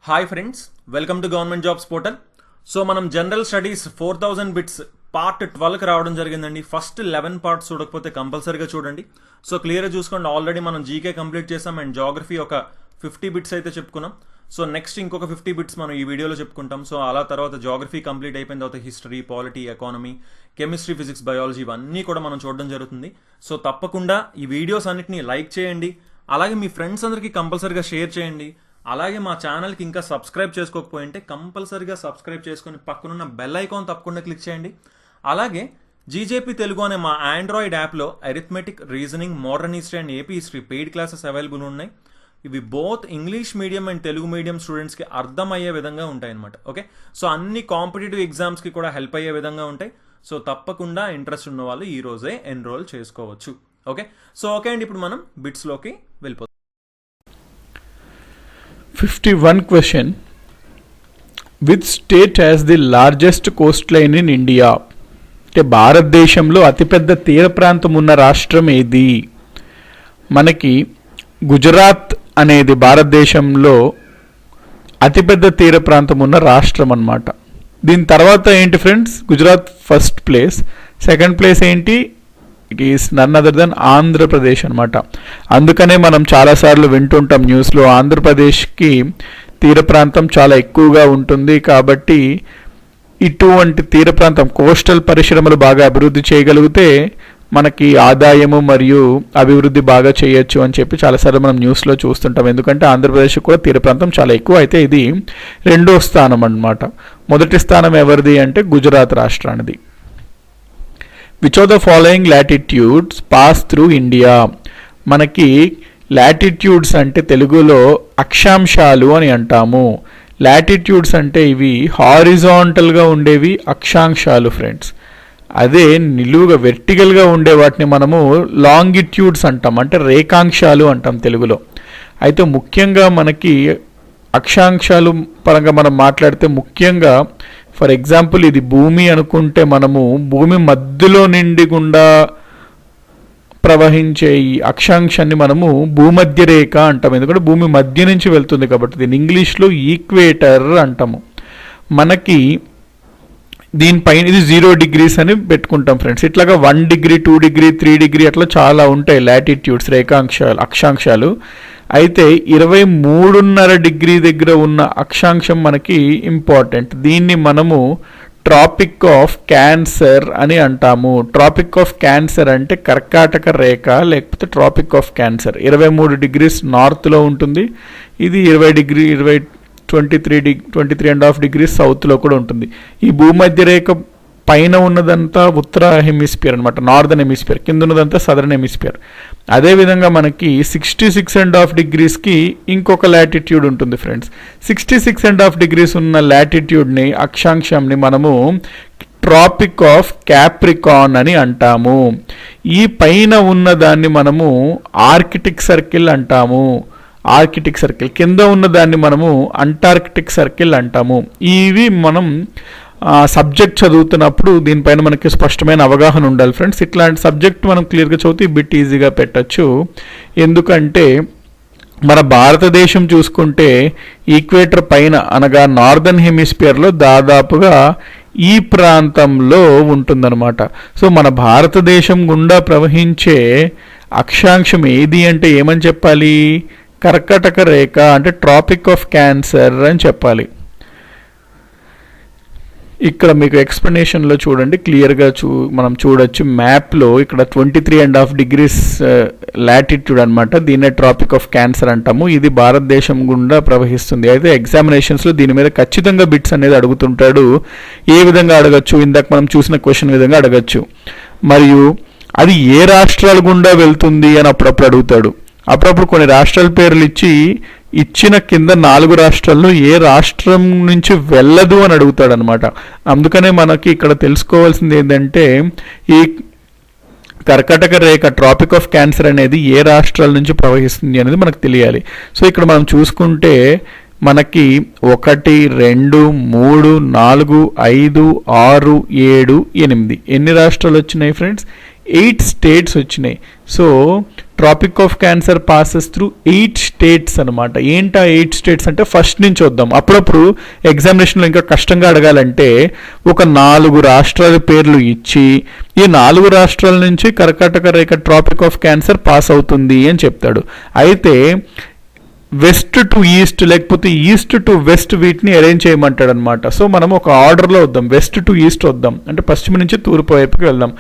Hi friends, welcome to government jobs portal. So మనం general studies 4000 bits part 12కి రావడం జరిగిందండి. First 11 parts చూడకపోతే కంపల్సరీగా చూడండి. సో క్లియర్గా చూసుకోండి. ఆల్రెడీ మనం జీకే కంప్లీట్ చేసాం అండ్ జాగ్రఫీ ఒక 50 బిట్స్ అయితే చెప్పుకున్నాం. సో నెక్స్ట్ ఇంకొక 50 బిట్స్ మనం ఈ వీడియోలో చెప్పుకుంటాం. సో అలా తర్వాత జాగ్రఫీ కంప్లీట్ అయిపోయిన తర్వాత history, polity, economy, chemistry, physics, biology ఇవన్నీ కూడా మనం చూడడం జరుగుతుంది. సో తప్పకుండా ఈ వీడియోస్ అన్నిటిని లైక్ చేయండి. అలాగే మీ ఫ్రెండ్స్ అందరికీ కంపల్సరీగా షేర్ చేయండి. అలాగే మా ఛానల్కి ఇంకా సబ్స్క్రైబ్ చేసుకోకపోయింటే కంపల్సరీగా సబ్స్క్రైబ్ చేసుకొని పక్కనున్న బెల్ ఐకాన్ తప్పకుండా క్లిక్ చేయండి. అలాగే జీజేపీ తెలుగు అనే మా ఆండ్రాయిడ్ యాప్లో arithmetic, reasoning, modern history and AP history paid classes available ఉన్నాయి. ఇవి both English medium and Telugu medium స్టూడెంట్స్కి అర్థమయ్యే విధంగా ఉంటాయి అన్నమాట. ఓకే, సో అన్ని కాంపిటేటివ్ ఎగ్జామ్స్కి కూడా హెల్ప్ అయ్యే విధంగా ఉంటాయి. సో తప్పకుండా ఇంట్రెస్ట్ ఉన్న వాళ్ళు ఈ రోజే ఎన్రోల్ చేసుకోవచ్చు. ఓకే, సో ఓకే అండి, ఇప్పుడు మనం బిట్స్లోకి వెళ్ళిపోతాం. 51 question. Which state has the largest coastline in India? అంటే భారతదేశంలో అతిపెద్ద తీర ప్రాంతం ఉన్న రాష్ట్రం ఏది? మనకి గుజరాత్ అనేది భారతదేశంలో అతిపెద్ద తీర ప్రాంతం ఉన్న రాష్ట్రం అన్నమాట. దీని తర్వాత ఏంటి friends? Gujarat first place, second place ఏంటి? It is none other than Andhra Pradesh అనమాట. అందుకనే మనం చాలాసార్లు వింటుంటాం న్యూస్లో, ఆంధ్రప్రదేశ్కి తీర ప్రాంతం చాలా ఎక్కువగా ఉంటుంది కాబట్టి ఇటువంటి తీర ప్రాంతం కోస్టల్ పరిశ్రమలు బాగా అభివృద్ధి చేయగలిగితే మనకి ఆదాయము మరియు అభివృద్ధి బాగా చేయొచ్చు అని చెప్పి చాలాసార్లు మనం న్యూస్లో చూస్తుంటాం. ఎందుకంటే ఆంధ్రప్రదేశ్ కూడా తీర ప్రాంతం చాలా ఎక్కువ. అయితే ఇది రెండో స్థానం అన్నమాట. మొదటి స్థానం ఎవరిది అంటే గుజరాత్ రాష్ట్రానిది. Which of the following latitudes pass through India? మనకి లాటిట్యూడ్స్ అంటే తెలుగులో అక్షాంశాలు అని అంటాము. లాటిట్యూడ్స్ అంటే ఇవి హారిజాంటల్గా ఉండేవి అక్షాంశాలు ఫ్రెండ్స్. అదే నిలువుగా వెర్టికల్గా ఉండే వాటిని మనము లాంగిట్యూడ్స్ అంటాం, అంటే రేఖాంశాలు అంటాం తెలుగులో. అయితే ముఖ్యంగా మనకి అక్షాంశాలు పరంగా మనం మాట్లాడితే ముఖ్యంగా ఫర్ ఎగ్జాంపుల్ ఇది భూమి అనుకుంటే మనము భూమి మధ్యలో నిండి గుండా ప్రవహించే ఈ అక్షాంశాన్ని మనము భూమధ్య రేఖ అంటాం. ఎందుకంటే భూమి మధ్య నుంచి వెళ్తుంది కాబట్టి దీన్ని ఇంగ్లీష్లో ఈక్వేటర్ అంటాము. మనకి దీనిపైన ఇది 0 degrees అని పెట్టుకుంటాం ఫ్రెండ్స్. ఇట్లాగా 1 degree, 2 degree, 3 degree అట్లా చాలా ఉంటాయి లాటిట్యూడ్స్, రేఖాంశాలు, అక్షాంశాలు. అయితే 23.5 degree దగ్గర ఉన్న అక్షాంశం మనకి ఇంపార్టెంట్. దీన్ని మనము ట్రాపిక్ ఆఫ్ క్యాన్సర్ అని అంటాము. ట్రాపిక్ ఆఫ్ క్యాన్సర్ అంటే కర్కాటక రేఖ లేకపోతే ట్రాపిక్ ఆఫ్ క్యాన్సర్. 23 degrees నార్త్లో ఉంటుంది. ఇది 23.5 degrees సౌత్లో కూడా ఉంటుంది. ఈ భూమధ్య రేఖ పైన ఉన్నదంతా ఉత్తర హెమిస్ఫియర్ అనమాట, నార్దర్న్ హెమిస్ఫియర్. కింద ఉన్నదంతా సదర్న్ హెమిస్ఫియర్. అదేవిధంగా మనకి 66.5 degreesకి ఇంకొక లాటిట్యూడ్ ఉంటుంది ఫ్రెండ్స్. 66.5 degrees ఉన్న లాటిట్యూడ్ని, అక్షాంశంని మనము ట్రాపిక్ ఆఫ్ క్యాప్రికాన్ అని అంటాము. ఈ పైన ఉన్నదాన్ని మనము ఆర్కిటిక్ సర్కిల్ అంటాము. ఆర్కిటిక్ సర్కిల్ కింద ఉన్నదాన్ని మనము అంటార్కిటిక్ సర్కిల్ అంటాము. ఇవి మనం సబ్జెక్ట్ చదువుతున్నప్పుడు దీనిపైన మనకి స్పష్టమైన అవగాహన ఉండాలి ఫ్రెండ్స్. ఇట్లాంటి సబ్జెక్ట్ మనం క్లియర్గా చదివితే బిట్ ఈజీగా పెట్టచ్చు. ఎందుకంటే మన భారతదేశం చూసుకుంటే ఈక్వేటర్ పైన అనగా నార్దర్న్ హెమిస్ఫియర్లో దాదాపుగా ఈ ప్రాంతంలో ఉంటుందన్నమాట. సో మన భారతదేశం గుండా ప్రవహించే అక్షాంశం ఏది అంటే ఏమని చెప్పాలి? కర్కటక రేఖ అంటే ట్రాపిక్ ఆఫ్ క్యాన్సర్ అని చెప్పాలి. ఇక్కడ మీకు ఎక్స్ప్లెనేషన్లో చూడండి, క్లియర్గా మనం చూడొచ్చు మ్యాప్లో. ఇక్కడ 23.5 degrees లాటిట్యూడ్ అనమాట. దీన్నే ట్రాపిక్ ఆఫ్ క్యాన్సర్ అంటాము. ఇది భారతదేశం గుండా ప్రవహిస్తుంది. అయితే ఎగ్జామినేషన్స్లో దీని మీద ఖచ్చితంగా బిట్స్ అనేది అడుగుతుంటాడు. ఏ విధంగా అడగచ్చు? ఇందాక మనం చూసిన క్వశ్చన్ విధంగా అడగచ్చు. మరియు అది ఏ రాష్ట్రాల గుండా వెళ్తుంది అని అప్పుడప్పుడు అడుగుతాడు. అప్పుడప్పుడు కొన్ని రాష్ట్రాల పేర్లు ఇచ్చిన కింద 4 రాష్ట్రాల్లో ఏ రాష్ట్రం నుంచి వెళ్ళదు అని అడుగుతాడు అనమాట. అందుకనే మనకి ఇక్కడ తెలుసుకోవాల్సింది ఏంటంటే ఈ కర్కటక రేఖ ట్రాపిక్ ఆఫ్ క్యాన్సర్ అనేది ఏ రాష్ట్రాల నుంచి ప్రవహిస్తుంది అనేది మనకు తెలియాలి. సో ఇక్కడ మనం చూసుకుంటే మనకి 1, 2, 3, 4, 5, 6, 7, 8 ఎన్ని రాష్ట్రాలు వచ్చినాయి ఫ్రెండ్స్? 8 states వచ్చినాయి. So tropic of cancer passes through 8 states అనమాట. ఏంటా 8 స్టేట్స్ అంటే ఫస్ట్ నుంచి వద్దాం. అప్పుడప్పుడు ఎగ్జామినేషన్లో ఇంకా కష్టంగా అడగాలంటే ఒక 4 రాష్ట్రాల పేర్లు ఇచ్చి ఈ 4 రాష్ట్రాల నుంచి కర్కాటక రేఖ ట్రాపిక్ ఆఫ్ క్యాన్సర్ పాస్ అవుతుంది అని చెప్తాడు. అయితే వెస్ట్ టు ఈస్ట్ లేకపోతే ఈస్ట్ టు వెస్ట్ వీటిని అరేంజ్ చేయమంటాడు అనమాట. సో మనం ఒక ఆర్డర్లో వద్దాం, వెస్ట్ టు ఈస్ట్ వద్దాం, అంటే పశ్చిమ నుంచి తూర్పు వైపుకి వెళ్దాం.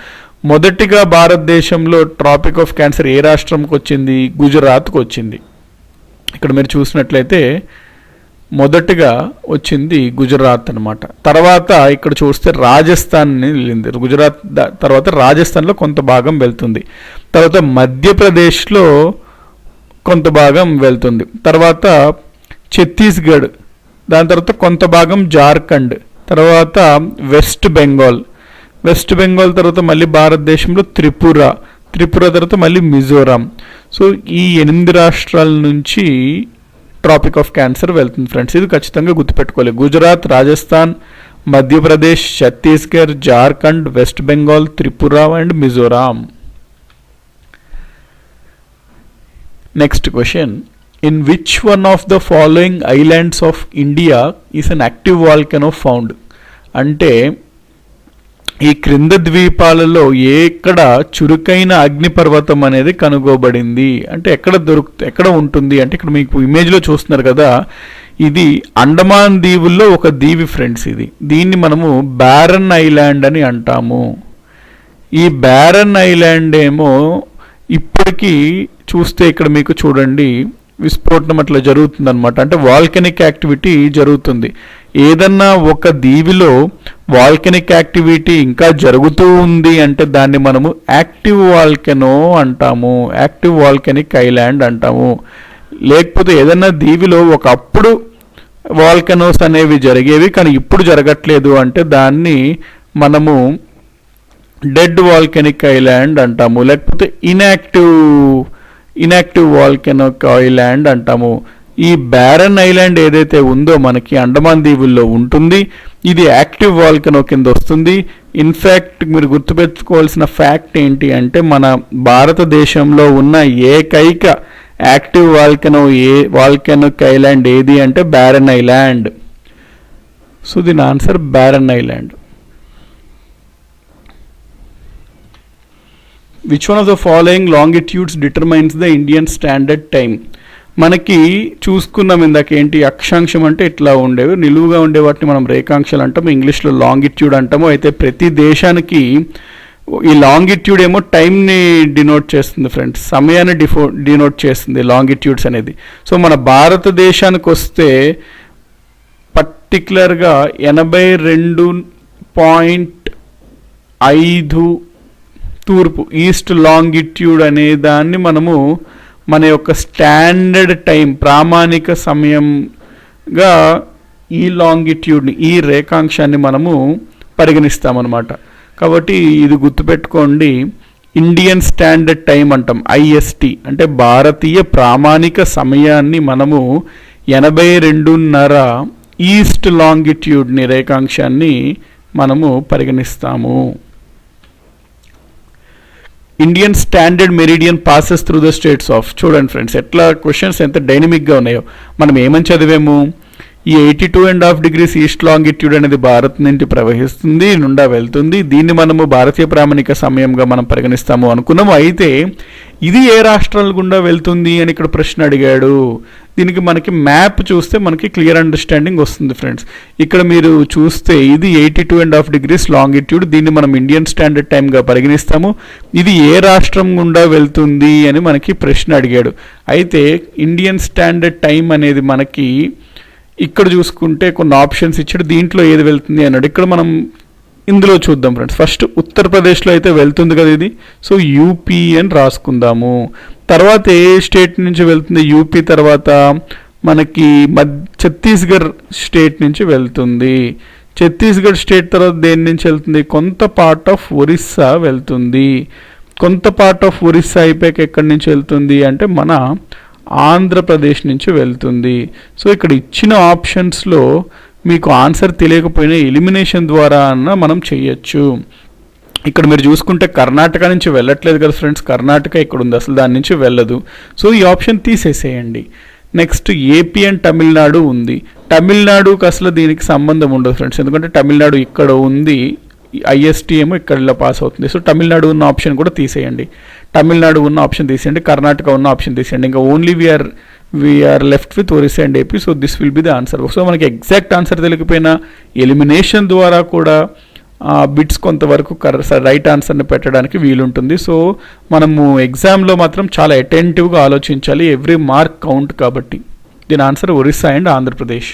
మొదటిగా భారతదేశంలో ట్రాపిక్ ఆఫ్ క్యాన్సర్ ఏ రాష్ట్రంకి వచ్చింది? గుజరాత్కి వచ్చింది. ఇక్కడ మీరు చూసినట్లయితే మొదటిగా వచ్చింది గుజరాత్ అనమాట. తర్వాత ఇక్కడ చూస్తే రాజస్థాన్ వెళ్ళింది. గుజరాత్ తర్వాత రాజస్థాన్లో కొంత భాగం వెళ్తుంది. తర్వాత మధ్యప్రదేశ్లో కొంత భాగం వెళ్తుంది. తర్వాత ఛత్తీస్గఢ్, దాని తర్వాత కొంత భాగం జార్ఖండ్, తర్వాత వెస్ట్ బెంగాల్ తర్వాత మళ్ళీ భారతదేశంలో త్రిపుర తర్వాత మళ్ళీ మిజోరాం. సో ఈ 8 రాష్ట్రాల నుంచి ట్రాపిక్ ఆఫ్ క్యాన్సర్ వెళ్తుంది ఫ్రెండ్స్. ఇది ఖచ్చితంగా గుర్తుపెట్టుకోవాలి. Gujarat, Rajasthan, Madhya Pradesh, Chhattisgarh, Jharkhand, west Bengal, Tripura and Mizoram. Next question, in which one of the following islands of India is an active volcano found? అంటే ఈ క్రింద ద్వీపాలలో ఎక్కడ చురుకైన అగ్నిపర్వతం అనేది కనుగోబడింది అంటే ఎక్కడ ఉంటుంది అంటే ఇక్కడ మీకు ఇమేజ్లో చూస్తున్నారు కదా, ఇది అండమాన్ దీవుల్లో ఒక దీవి ఫ్రెండ్స్. దీన్ని మనము బ్యారన్ ఐలాండ్ అని అంటాము. ఈ బ్యారన్ ఐలాండ్ ఏమో ఇప్పటికీ చూస్తే ఇక్కడ మీకు చూడండి విస్ఫోటనం అట్లా జరుగుతుంది అనమాట. అంటే వాల్కెనిక్ యాక్టివిటీ జరుగుతుంది. ఏదన్నా ఒక దీవిలో వాల్కెనిక్ యాక్టివిటీ ఇంకా జరుగుతూ ఉంది అంటే దాన్ని మనము యాక్టివ్ వాల్కెనో అంటాము, యాక్టివ్ వాల్కెనిక్ ఐలాండ్ అంటాము. లేకపోతే ఏదన్నా దీవిలో ఒకప్పుడు వాల్కెనోస్ అనేవి జరిగేవి కానీ ఇప్పుడు జరగట్లేదు అంటే దాన్ని మనము డెడ్ వాల్కెనిక్ ఐలాండ్ అంటాము, లేకపోతే ఇన్యాక్టివ్ వాల్కెనిక్ ఐలాండ్ అంటాము. ఈ బ్యారన్ ఐలాండ్ ఏదైతే ఉందో మనకి అండమాన్ దీవుల్లో ఉంటుంది, ఇది యాక్టివ్ వాల్కెనో కింద వస్తుంది. ఇన్ఫ్యాక్ట్ మీరు గుర్తుపెట్టుకోవాల్సిన ఫ్యాక్ట్ ఏంటి అంటే మన భారతదేశంలో ఉన్న ఏకైక యాక్టివ్ వాల్కెనిక్ ఐలాండ్ ఏది అంటే బ్యారన్ ఐలాండ్. సో దీని answer barren island. Which one of the following longitudes determines the Indian standard time? మనకి చూసుకున్నాం ఇందాక ఏంటి, అక్షాంశం అంటే ఇట్లా ఉండేవి, నిలువుగా ఉండే వాటిని మనం రేఖాంశాలు అంటాము, ఇంగ్లీష్లో లాంగిట్యూడ్ అంటాము. అయితే ప్రతి దేశానికి ఈ లాంగిట్యూడ్ ఏమో టైంని డినోట్ చేస్తుంది ఫ్రెండ్స్, సమయాన్ని డినోట్ చేస్తుంది లాంగిట్యూడ్స్ అనేది. సో మన భారతదేశానికి వస్తే పర్టికులర్గా 82.5 తూర్పు ఈస్ట్ లాంగిట్యూడ్ అనే దాన్ని మనము మన యొక్క స్టాండర్డ్ టైం ప్రామాణిక సమయంగా ఈ లాంగిట్యూడ్ని ఈ రేఖాంశాన్ని మనము పరిగణిస్తామన్నమాట. కాబట్టి ఇది గుర్తుపెట్టుకోండి, ఇండియన్ స్టాండర్డ్ టైం అంటాం ఐఎస్టి అంటే భారతీయ ప్రామాణిక సమయాన్ని మనము 82.5 ఈస్ట్ లాంగిట్యూడ్ని రేఖాంశాన్ని మనము పరిగణిస్తాము. Indian standard meridian passes through the states of. చూడండి ఫ్రెండ్స్ ఎట్లా క్వశ్చన్స్ ఎంత డైనమిక్గా ఉన్నాయో. మనం ఏమని చదివాము, ఈ 82.5 degrees ఈస్ట్ లాంగిట్యూడ్ అనేది భారత్ నుండి ప్రవహిస్తుంది, నుండా వెళ్తుంది, దీన్ని మనము భారతీయ ప్రామాణిక సమయంగా మనం పరిగణిస్తాము అనుకున్నాము. అయితే ఇది ఏ రాష్ట్రాల గుండా వెళ్తుంది అని ఇక్కడ ప్రశ్న అడిగాడు. దీనికి మనకి మ్యాప్ చూస్తే మనకి క్లియర్ అండర్స్టాండింగ్ వస్తుంది ఫ్రెండ్స్. ఇక్కడ మీరు చూస్తే ఇది 82.5 degrees లాంగిట్యూడ్, దీన్ని మనం ఇండియన్ స్టాండర్డ్ టైంగా పరిగణిస్తాము. ఇది ఏ రాష్ట్రం గుండా వెళ్తుంది అని మనకి ప్రశ్న అడిగాడు. అయితే ఇండియన్ స్టాండర్డ్ టైం అనేది మనకి ఇక్కడ చూసుకుంటే కొన్ని ఆప్షన్స్ ఇచ్చాడు, దీంట్లో ఏది వెళ్తుంది అన్నాడు. ఇక్కడ మనం ఇందులో చూద్దాం ఫ్రెండ్స్. ఫస్ట్ ఉత్తరప్రదేశ్లో అయితే వెళ్తుంది కదా ఇది, సో యూపీ అని రాసుకుందాము. తర్వాత ఏ స్టేట్ నుంచి వెళ్తుంది, యూపీ తర్వాత మనకి ఛత్తీస్గఢ్ స్టేట్ నుంచి వెళ్తుంది. ఛత్తీస్గఢ్ స్టేట్ తర్వాత దేని నుంచి వెళ్తుంది, కొంత పార్ట్ ఆఫ్ ఒరిస్సా వెళ్తుంది. కొంత పార్ట్ ఆఫ్ ఒరిస్సా అయిపోయాక ఎక్కడి నుంచి వెళ్తుంది అంటే మన ఆంధ్రప్రదేశ్ నుంచి వెళ్తుంది. సో ఇక్కడ ఇచ్చిన ఆప్షన్స్లో మీకు ఆన్సర్ తెలియకపోయినా ఎలిమినేషన్ ద్వారా అన్న మనం చేయొచ్చు. ఇక్కడ మీరు చూసుకుంటే కర్ణాటక నుంచి వెళ్ళట్లేదు కదా ఫ్రెండ్స్, కర్ణాటక ఇక్కడ ఉంది, అసలు దాని నుంచి వెళ్ళదు. సో ఈ ఆప్షన్ తీసేసేయండి. నెక్స్ట్ ఏపీ అండ్ తమిళనాడు ఉంది. తమిళనాడుకి అసలు దీనికి సంబంధం ఉండదు ఫ్రెండ్స్, ఎందుకంటే తమిళనాడు ఇక్కడ ఉంది, ఐఎస్టీ ఏమో ఇక్కడ పాస్ అవుతుంది. సో తమిళనాడు ఉన్న ఆప్షన్ కూడా తీసేయండి, తమిళనాడు ఉన్న ఆప్షన్ తీసేయండి, కర్ణాటక ఉన్న ఆప్షన్ తీసేయండి. ఇంకా only we're left with Orissa and AP. So this will be the answer. So మనకి ఎగ్జాక్ట్ ఆన్సర్ తెలియకపోయినా ఎలిమినేషన్ ద్వారా కూడా బిట్స్ కొంతవరకు రైట్ ఆన్సర్ని పెట్టడానికి వీలుంటుంది. సో మనము ఎగ్జామ్లో మాత్రం చాలా అటెంటివ్గా ఆలోచించాలి, ఎవ్రీ మార్క్ కౌంట్ కాబట్టి. దీని answer Orissa and Andhra Pradesh.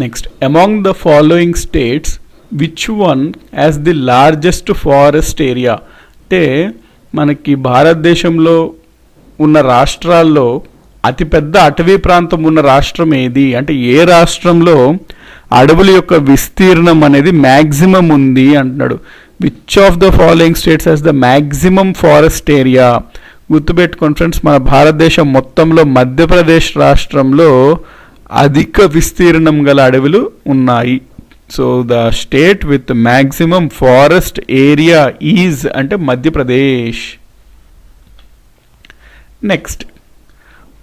Next, among the following states which one as the largest forest area? అంటే మనకి భారతదేశంలో ఉన్న రాష్ట్రాల్లో అతిపెద్ద అటవీ ప్రాంతం ఉన్న రాష్ట్రం ఏది అంటే ఏ రాష్ట్రంలో అడవుల యొక్క విస్తీర్ణం అనేది మ్యాక్సిమం ఉంది అంటున్నాడు. Which of the following states has the maximum forest area? గుర్తుపెట్టుకోండి ఫ్రెండ్స్, మన భారతదేశం మొత్తంలో మధ్యప్రదేశ్ రాష్ట్రంలో అధిక విస్తీర్ణం గల అడవులు ఉన్నాయి. So the state with maximum forest area is అంటే Madhya Pradesh. Next,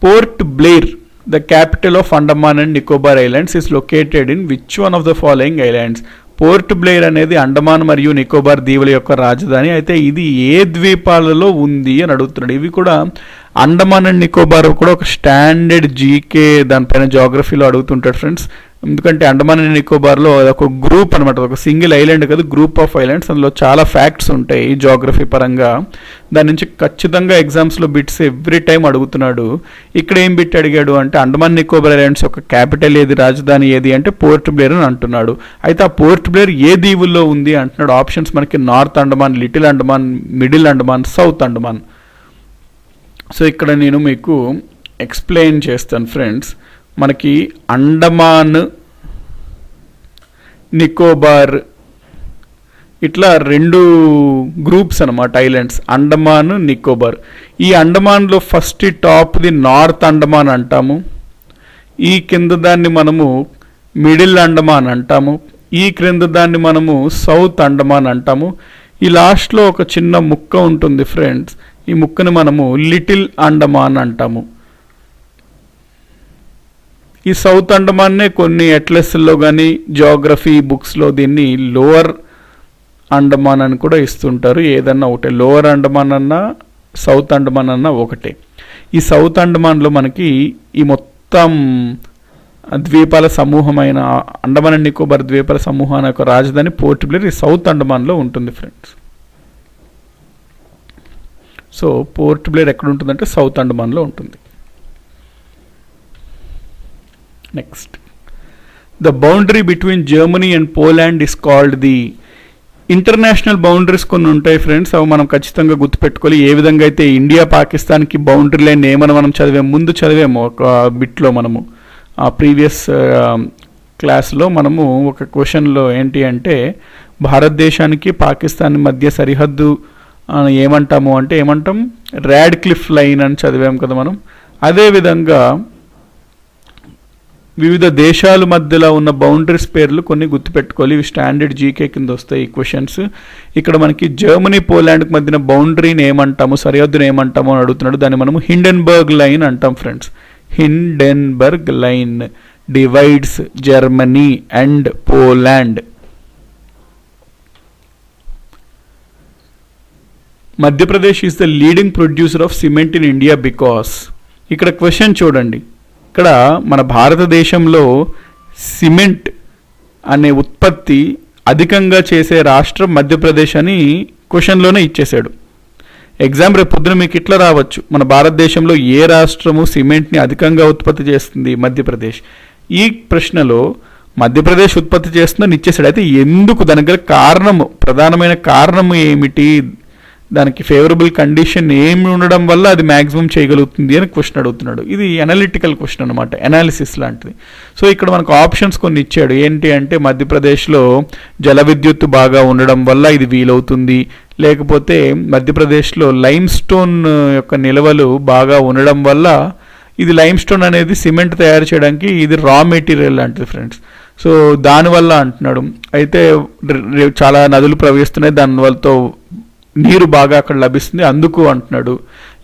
Port Blair, the capital of Andaman and Nicobar Islands, is located in which one of the following islands? Port Blair అనేది అండమాన్ మరియు నికోబార్ దీవుల యొక్క రాజధాని. అయితే ఇది ఏ ద్వీపాలలో ఉంది అని అడుగుతున్నాడు. ఇవి కూడా అండమాన్ అండ్ నికోబార్ కూడా ఒక స్టాండర్డ్ జీకే దానిపైన జాగ్రఫీలో అడుగుతుంటాడు ఫ్రెండ్స్. ఎందుకంటే అండమాన్ అండ్ నికోబార్లో ఒక గ్రూప్ అనమాట, ఒక సింగిల్ ఐలాండ్ కాదు, గ్రూప్ ఆఫ్ ఐలాండ్స్. అందులో చాలా ఫ్యాక్ట్స్ ఉంటాయి జాగ్రఫీ పరంగా. దాని నుంచి ఖచ్చితంగా ఎగ్జామ్స్లో బిట్స్ ఎవ్రీ టైం అడుగుతున్నాడు. ఇక్కడ ఏం బిట్ అడిగాడు అంటే అండమాన్ నికోబార్ ఐలాండ్స్ యొక్క క్యాపిటల్ ఏది, రాజధాని ఏది అంటే పోర్ట్ బ్లెయిర్ అని అంటున్నాడు. అయితే ఆ పోర్ట్ బ్లెయిర్ ఏ దీవుల్లో ఉంది అంటున్నాడు. ఆప్షన్స్ మనకి north Andaman, little Andaman, middle Andaman, south Andaman. So ఇక్కడ నేను మీకు ఎక్స్ప్లెయిన్ చేస్తాను ఫ్రెండ్స్. మనకి అండమాన్, నికోబార్ ఇట్లా రెండు గ్రూప్స్ అనమాట ఐలాండ్స్, అండమాన్, నికోబార్. ఈ అండమాన్లో ఫస్ట్ టాప్ది నార్త్ అండమాన్ అంటాము, ఈ కింద దాన్ని మనము మిడిల్ అండమాన్ అంటాము, ఈ క్రింద దాన్ని మనము సౌత్ అండమాన్ అంటాము. ఈ లాస్ట్లో ఒక చిన్న ముక్క ఉంటుంది ఫ్రెండ్స్, ఈ ముక్కని మనము లిటిల్ అండమాన్ అంటాము. ఈ సౌత్ అండమాన్నే కొన్ని అట్లస్లో కానీ జియోగ్రఫీ బుక్స్లో దీన్ని లోవర్ అండమాన్ అని కూడా ఇస్తుంటారు. ఏదన్నా ఒకటే, లోవర్ అండమాన్ అన్నా సౌత్ అండమాన్ అన్నా ఒకటే. ఈ సౌత్ అండమాన్లో మనకి ఈ మొత్తం ద్వీపాల సమూహమైన అండమాన్ అండ్ నికోబార్ ద్వీపాల సమూహాన్ని యొక్క రాజధాని పోర్ట్ బ్లెయిర్ ఈ సౌత్ అండమాన్లో ఉంటుంది ఫ్రెండ్స్. సో పోర్ట్ బ్లెయిర్ ఎక్కడ ఉంటుందంటే సౌత్ అండమాన్లో ఉంటుంది. Next, the boundary between Germany and Poland is called the. International boundaries కొన్ని ఉంటాయి ఫ్రెండ్స్, అవి మనం ఖచ్చితంగా గుర్తుపెట్టుకోవాలి. ఏ విధంగా అయితే ఇండియా పాకిస్తాన్కి బౌండరీ లైన్ ఏమని మనం చదివాము ఒక బిట్లో, మనము ఆ ప్రీవియస్ క్లాస్లో మనము ఒక క్వశ్చన్లో ఏంటి అంటే భారతదేశానికి పాకిస్తాన్ మధ్య సరిహద్దు ఏమంటాం ర్యాడ్ క్లిఫ్ లైన్ అని చదివాం కదా మనం. అదేవిధంగా వివిధ దేశాల మధ్యలో ఉన్న బౌండరీస్ పేర్లు కొన్ని గుర్తుపెట్టుకోవాలి. ఇవి స్టాండర్డ్ జీకే కింద వస్తాయి ఈ క్వశ్చన్స్. ఇక్కడ మనకి జర్మనీ పోలాండ్కి మధ్యన బౌండరీని ఏమంటాము, సరిహద్దుని ఏమంటాము అని అడుగుతున్నాడు. దాన్ని మనము హిండెన్బర్గ్ లైన్ అంటాం friends. Hindenburg line divides Germany and Poland. Madhya Pradesh is the leading producer of cement in India because. ఇక్కడ క్వశ్చన్ చూడండి, ఇక్కడ మన భారతదేశంలో సిమెంట్ అనే ఉత్పత్తి అధికంగా చేసే రాష్ట్రం మధ్యప్రదేశ్ అని క్వశ్చన్లోనే ఇచ్చేశాడు. ఎగ్జామ్ రేపు పొద్దున మీకు ఇట్లా రావచ్చు, మన భారతదేశంలో ఏ రాష్ట్రము సిమెంట్ని అధికంగా ఉత్పత్తి చేస్తుంది? మధ్యప్రదేశ్. ఈ ప్రశ్నలో మధ్యప్రదేశ్ ఉత్పత్తి చేస్తుందని ఇచ్చేసాడు. అయితే ఎందుకు, దానికి గల కారణము, ప్రధానమైన కారణము ఏమిటి, దానికి ఫేవరబుల్ కండిషన్ ఏమి ఉండడం వల్ల అది మ్యాక్సిమం చేయగలుగుతుంది అని క్వశ్చన్ అడుగుతున్నాడు. ఇది అనలిటికల్ క్వశ్చన్ అనమాట, అనాలిసిస్ లాంటిది. సో ఇక్కడ మనకు ఆప్షన్స్ కొన్ని ఇచ్చాడు. ఏంటి అంటే మధ్యప్రదేశ్లో జల విద్యుత్తు బాగా ఉండడం వల్ల ఇది వీలవుతుంది, లేకపోతే మధ్యప్రదేశ్లో లైమ్ స్టోన్ యొక్క నిల్వలు బాగా ఉండడం వల్ల ఇది లైమ్ స్టోన్ అనేది సిమెంట్ తయారు చేయడానికి ఇది రా మెటీరియల్ లాంటిది ఫ్రెండ్స్. సో దానివల్ల అంటున్నాడు. అయితే చాలా నదులు ప్రవహిస్తున్నాయి, దానివల్లతో నీరు బాగా అక్కడ లభిస్తుంది అందుకు అంటున్నాడు.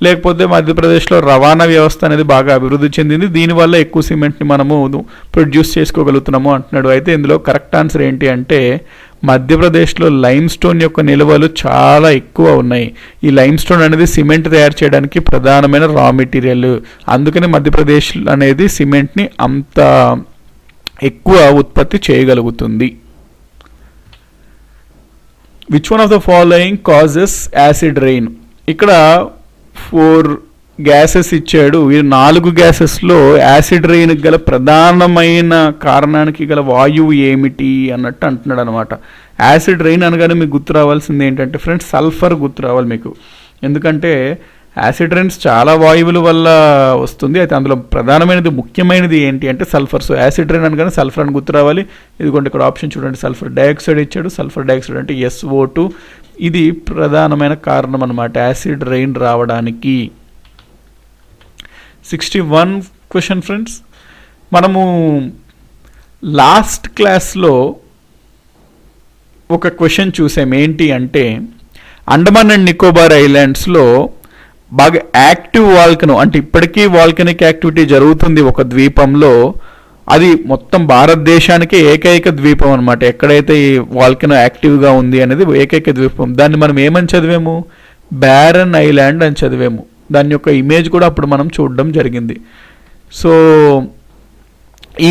లేకపోతే మధ్యప్రదేశ్లో రవాణా వ్యవస్థ అనేది బాగా అభివృద్ధి చెందింది, దీనివల్ల ఎక్కువ సిమెంట్ని మనము ప్రొడ్యూస్ చేసుకోగలుగుతున్నాము అంటున్నాడు. అయితే ఇందులో కరెక్ట్ ఆన్సర్ ఏంటి అంటే మధ్యప్రదేశ్లో లైమ్ స్టోన్ యొక్క నిల్వలు చాలా ఎక్కువ ఉన్నాయి. ఈ లైమ్ స్టోన్ అనేది సిమెంట్ తయారు చేయడానికి ప్రధానమైన రా మెటీరియల్, అందుకని మధ్యప్రదేశ్ అనేది సిమెంట్ని అంత ఎక్కువ ఉత్పత్తి చేయగలుగుతుంది. Which one of the following causes acid rain? ఇక్కడ 4 గ్యాసెస్ ఇచ్చాడు. ఈ 4 గ్యాసెస్లో యాసిడ్ రెయిన్ గల ప్రధానమైన కారణానికి గల వాయువు ఏమిటి అన్నట్టు అంటున్నాడు అనమాట. యాసిడ్ రెయిన్ అనగానే మీకు గుర్తు రావాల్సింది ఏంటంటే ఫ్రెండ్స్ సల్ఫర్ గుర్తు రావాలి మీకు, ఎందుకంటే యాసిడ్ రెయిన్స్ చాలా వాయువుల వల్ల వస్తుంది. అయితే అందులో ప్రధానమైనది ముఖ్యమైనది ఏంటి అంటే సల్ఫర్. సో యాసిడ్ రెయిన్ అనగానే సల్ఫర్ అని గుర్తు రావాలి. ఇదిగోండి ఇక్కడ ఆప్షన్ చూడండి, సల్ఫర్ డైఆక్సైడ్ ఇచ్చాడు. సల్ఫర్ డైఆక్సైడ్ అంటే SO2, ఇది ప్రధానమైన కారణం అనమాట యాసిడ్ రెయిన్ రావడానికి. 61 క్వశ్చన్ ఫ్రెండ్స్, మనము లాస్ట్ క్లాస్లో ఒక క్వశ్చన్ చూసాం. ఏంటి అంటే అండమాన్ అండ్ నికోబార్ ఐలాండ్స్లో బాగా యాక్టివ్ వాల్కనో, అంటే ఇప్పటికీ వాల్కనిక్ యాక్టివిటీ జరుగుతుంది ఒక ద్వీపంలో, అది మొత్తం భారతదేశానికి ఏకైక ద్వీపం అనమాట. ఎక్కడైతే ఈ వాల్కనో యాక్టివ్గా ఉంది అనేది ఏకైక ద్వీపం. దాన్ని మనం ఏమని చదివాము? బ్యారన్ ఐలాండ్ అని చదివాము. దాని యొక్క ఇమేజ్ కూడా అప్పుడు మనం చూడడం జరిగింది. సో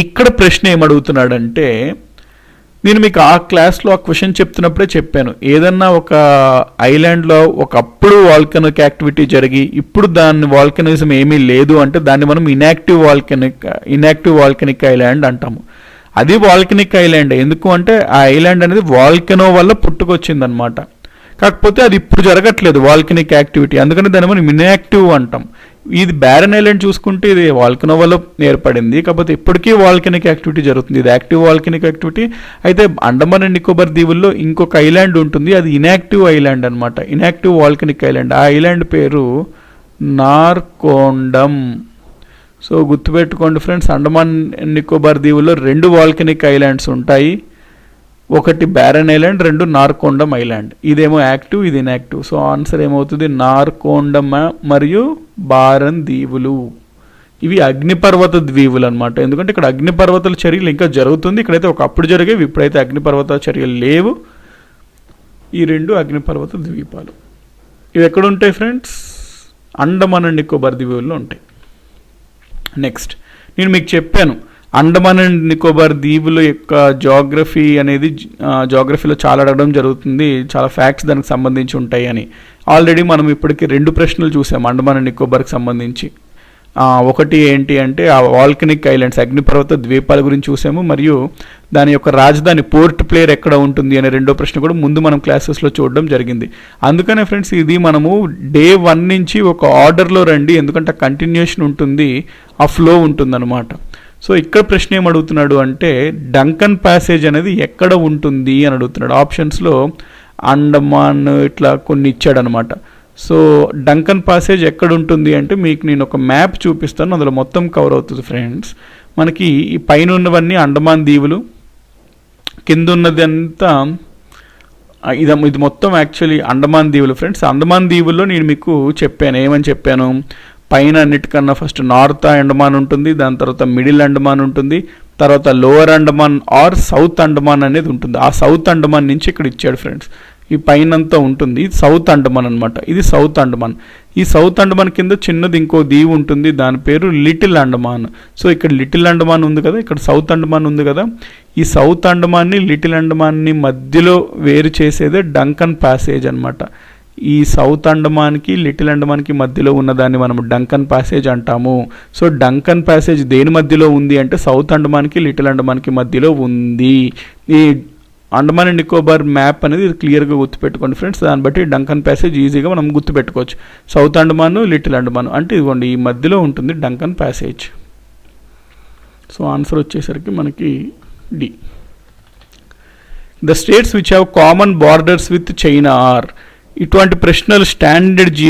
ఇక్కడ ప్రశ్న ఏమడుగుతున్నాడంటే, నేను మీకు ఆ క్లాస్లో ఆ క్వశ్చన్ చెప్తున్నప్పుడే చెప్పాను, ఏదన్నా ఒక ఐలాండ్లో ఒకప్పుడు వాల్కనిక్ యాక్టివిటీ జరిగి ఇప్పుడు దాని వాల్కనిజం ఏమీ లేదు అంటే దాన్ని మనం ఇన్యాక్టివ్ వాల్కనిక్ ఐలాండ్ అంటాము. అది వాల్కనిక్ ఐలాండ్. ఎందుకు అంటే ఆ ఐలాండ్ అనేది వాల్కనో వల్ల పుట్టుకొచ్చిందనమాట. కాకపోతే అది ఇప్పుడు జరగట్లేదు వాల్కనిక్ యాక్టివిటీ, అందుకని దాన్ని మనం ఇన్యాక్టివ్ అంటాం. ఇది బ్యారన్ ఐలాండ్ చూసుకుంటే ఇది వాల్కనో వల్ల ఏర్పడింది, కాకపోతే ఇప్పటికీ వాల్కనిక్ యాక్టివిటీ జరుగుతుంది. ఇది యాక్టివ్ వాల్కనిక్ యాక్టివిటీ. అయితే అండమాన్ అండ్ నికోబార్ దీవుల్లో ఇంకొక ఐలాండ్ ఉంటుంది, అది ఇన్యాక్టివ్ ఐలాండ్ అనమాట, ఇన్యాక్టివ్ వాల్కనిక్ ఐలాండ్. ఆ ఐలాండ్ పేరు నార్కోండం. సో గుర్తుపెట్టుకోండి ఫ్రెండ్స్, అండమాన్ అండ్ నికోబార్ దీవుల్లో 2 వాల్కనిక్ ఐలాండ్స్ ఉంటాయి, ఒకటి బ్యారన్ ఐలాండ్, 2 నార్కోండం ఐలాండ్. ఇదేమో యాక్టివ్, ఇది ఇన్యాక్టివ్. సో ఆన్సర్ ఏమవుతుంది? నార్కోండం మరియు బారన్ దీవులు. ఇవి అగ్నిపర్వత దీవులు అనమాట. ఎందుకంటే ఇక్కడ అగ్నిపర్వతాల చర్యలు ఇంకా జరుగుతుంది, ఇక్కడైతే ఒకప్పుడు జరిగేవి, ఇప్పుడైతే అగ్నిపర్వత చర్యలు లేవు. ఈ 2 అగ్నిపర్వత ద్వీపాలు. ఇవి ఎక్కడుంటాయి ఫ్రెండ్స్? అండమాన్ అండ్ నికోబార్ దీవుల్లో ఉంటాయి. నెక్స్ట్ నేను మీకు చెప్పాను అండమాన్ అండ్ నికోబార్ దీవుల యొక్క జాగ్రఫీలో చాలా అడగడం జరుగుతుంది, చాలా ఫ్యాక్ట్స్ దానికి సంబంధించి ఉంటాయి అని. ఆల్రెడీ మనం ఇప్పటికి 2 ప్రశ్నలు చూసాం అండమాన్ అండ్ నికోబార్కి సంబంధించి. ఒకటి ఏంటి అంటే ఆ వాల్కనిక్ ఐలాండ్స్ అగ్నిపర్వత ద్వీపాల గురించి చూసాము, మరియు దాని యొక్క రాజధాని పోర్ట్ ప్లేయర్ ఎక్కడ ఉంటుంది అనే 2వ ప్రశ్న కూడా ముందు మనం క్లాసెస్లో చూడడం జరిగింది. అందుకనే ఫ్రెండ్స్ ఇది మనము డే 1 నుంచి ఒక ఆర్డర్లో రండి, ఎందుకంటే కంటిన్యూషన్ ఉంటుంది, ఆ ఫ్లో ఉంటుందన్నమాట. సో ఇక్కడ ప్రశ్న ఏమడుగుతున్నాడు అంటే డంకన్ ప్యాసేజ్ అనేది ఎక్కడ ఉంటుంది అని అడుగుతున్నాడు. ఆప్షన్స్లో అండమాన్ ఇట్లా కొన్ని ఇచ్చాడనమాట. సో డంకన్ ప్యాసేజ్ ఎక్కడ ఉంటుంది అంటే మీకు నేను ఒక మ్యాప్ చూపిస్తాను, అందులో మొత్తం కవర్ అవుతుంది ఫ్రెండ్స్. మనకి ఈ పైన ఉన్నవన్నీ అండమాన్ దీవులు, కింద ఉన్నది అంతా ఇది మొత్తం యాక్చువల్లీ అండమాన్ దీవులు ఫ్రెండ్స్. అండమాన్ దీవుల్లో నేను మీకు చెప్పాను, ఏమని చెప్పాను? పైన అన్నిటికన్నా ఫస్ట్ నార్త్ అండమాన్ ఉంటుంది, దాని తర్వాత మిడిల్ అండమాన్ ఉంటుంది, తర్వాత lower Andaman or south Andaman అనేది ఉంటుంది. ఆ సౌత్ అండమాన్ నుంచి ఇక్కడ ఇచ్చాడు ఫ్రెండ్స్, ఈ పైనంతా ఉంటుంది, సౌత్ అండమాన్ అనమాట. ఇది సౌత్ అండమాన్. ఈ సౌత్ అండమాన్ కింద చిన్నది ఇంకో దీవు ఉంటుంది, దాని పేరు లిటిల్ అండమాన్. సో ఇక్కడ లిటిల్ అండమాన్ ఉంది కదా, ఇక్కడ సౌత్ అండమాన్ ఉంది కదా, ఈ సౌత్ అండమాన్ని లిటిల్ అండమాన్ని మధ్యలో వేరు చేసేదే డంకన్ ప్యాసేజ్ అనమాట. ఈ సౌత్ అండమాన్కి లిటిల్ అండమాన్కి మధ్యలో ఉన్నదాన్ని మనం డంకన్ ప్యాసేజ్ అంటాము. సో డంకన్ ప్యాసేజ్ దేని మధ్యలో ఉంది అంటే సౌత్ అండమాన్కి లిటిల్ అండమాన్కి మధ్యలో ఉంది. ఈ అండమాన్ అండ్ నికోబార్ మ్యాప్ అనేది క్లియర్గా గుర్తుపెట్టుకోండి ఫ్రెండ్స్. దాన్ని బట్టి డంకన్ ప్యాసేజ్ ఈజీగా మనం గుర్తుపెట్టుకోవచ్చు. సౌత్ అండమాన్ లిటిల్ అండమాన్ అంటే ఇదిగోండి ఈ మధ్యలో ఉంటుంది డంకన్ ప్యాసేజ్. సో ఆన్సర్ వచ్చేసరికి మనకి D. The states which have common borders with China are. ఇటువంటి ప్రశ్నలు స్టాండర్డ్